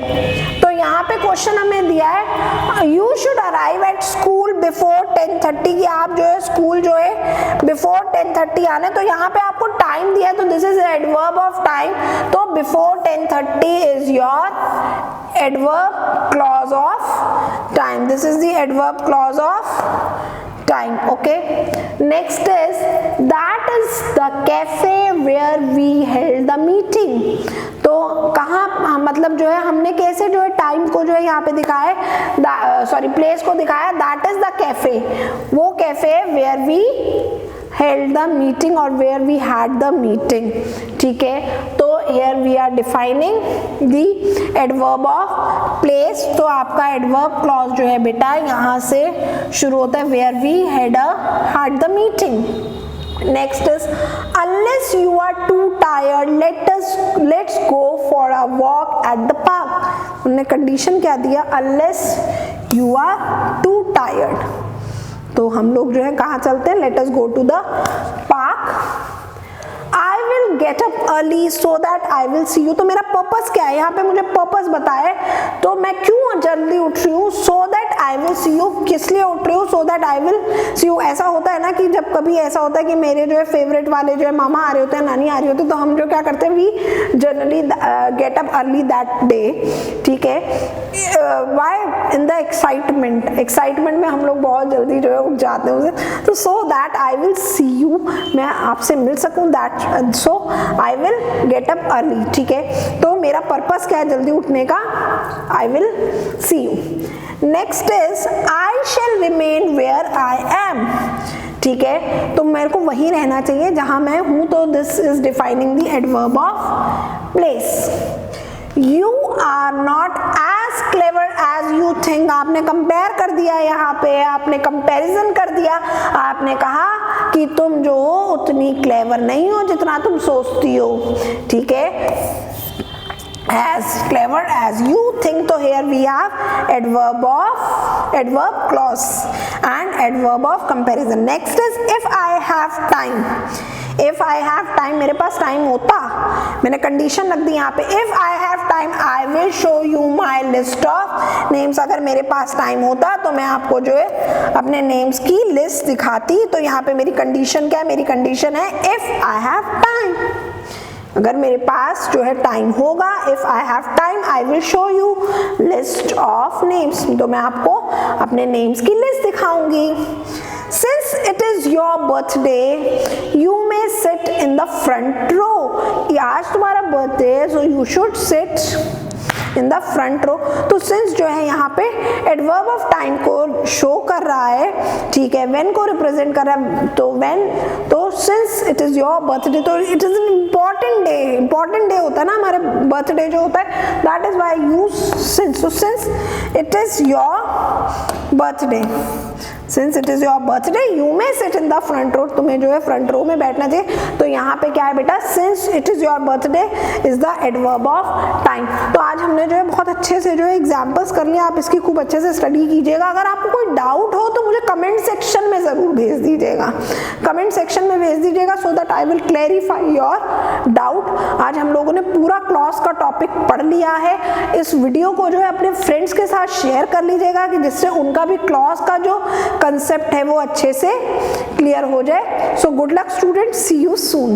तो यहाँ पे क्वेश्चन हमें दिया है you should arrive at school before 10:30, कि आप जो है स्कूल जो है बिफोर 10:30 आने। तो यहाँ पे आपको टाइम दिया है, तो this is adverb of time. तो before 10:30 is your adverb clause of time, this is the adverb clause of time. Okay, next is that is the cafe where we held the meeting. तो कहाँ मतलब जो है हमने कैसे जो है टाइम को जो है यहाँ पे दिखाया है, सॉरी प्लेस को दिखाया, दैट इज द कैफे, वो cafe where we held the meeting or where we had the meeting। ठीक है, तो here we are defining the adverb of place। तो आपका adverb clause जो है बेटा यहाँ से शुरू होता है where we had the meeting। Next is unless you are too tired let's go for a walk at the park। उन्होंने कंडीशन क्या दिया, unless you are too tired, तो हम लोग जो है कहाँ चलते हैं, let us go to the park. I will get up early so that I will see you. तो मेरा पर्पस क्या है, यहाँ पे मुझे पर्पस बताए, तो मैं क्यों जल्दी उठ रही हूँ, सो that I will see you, किस लिए उठ रही हूँ, सो that I will see you. ऐसा होता है ना कि जब कभी ऐसा होता है कि मेरे जो है फेवरेट वाले जो है मामा आ रहे होते हैं, नानी आ रही होती है, तो हम जो क्या करते हैं, we generally get up early that day. ठीक है, वाई इन द एक्साइटमेंट में हम लोग बहुत जल्दी जो है उठ जाते हैं उसे। तो सो that I will see you, मैं आपसे मिल सकूँ, that so I will get up early. ठीक है, तो मेरा पर्पस क्या है जल्दी उठने का, I will see you. Next is I shall remain where I am. ठीक है, तो मेरे को वही रहना चाहिए जहां मैं हूं, तो this is defining the adverb of place. You are not as clever as you think, आपने कंपेयर कर दिया, यहाँ पे आपने कंपैरिजन कर दिया, आपने कहा कि तुम जो हो उतनी क्लेवर नहीं हो जितना तुम सोचती हो। ठीक है, as clever as you think. So here we have adverb clause and adverb of comparison. Next is if I have time. If I have time, मेरे पास टाइम होता, मैंने कंडीशन रख दी यहाँ पे, if I have time I will show you my list of names. अगर मेरे पास टाइम होता तो मैं आपको जो है अपने नेम्स की लिस्ट दिखाती. तो यहाँ पे मेरी कंडीशन क्या है? मेरी कंडीशन है if I have time. अगर मेरे पास जो है टाइम होगा, if I have time I will show you list of names. तो मैं आपको अपने नेम्स की लिस्ट दिखाऊंगी. Since it is your birthday, you may sit in the front row. आज तुम्हारा बर्थडे है, so you should sit in the front row. तो since जो है यहाँ पे adverb of time को शो कर रहा है, ठीक है, when को रिप्रेजेंट कर रहा है, तो when, तो since it is your birthday, तो it is an important day होता है ना हमारे बर्थडे जो होता है, that is why I use since. So since it is your birthday, since it is your birthday you may sit in the front row. तुम्हें जो है फ्रंट रो में बैठना चाहिए. तो यहाँ पे क्या है बेटा? since it is your birthday is the adverb of time. तो आज हमने जो है बहुत अच्छे से जो है एग्जाम्पल्स कर लिया. आप इसकी खूब अच्छे से स्टडी कीजिएगा. अगर आपको कोई डाउट हो तो मुझे कमेंट सेक्शन में जरूर भेज दीजिएगा, कमेंट सेक्शन में भेज दीजिएगा, सो that I will clarify your doubt. आज हम लोगों ने पूरा क्लॉज का टॉपिक पढ़ लिया है. इस वीडियो को जो है अपने फ्रेंड्स के साथ शेयर कर लीजिएगा कि जिससे उनका भी क्लॉज का जो कंसेप्ट है वो अच्छे से क्लियर हो जाए. So good luck students, see you soon.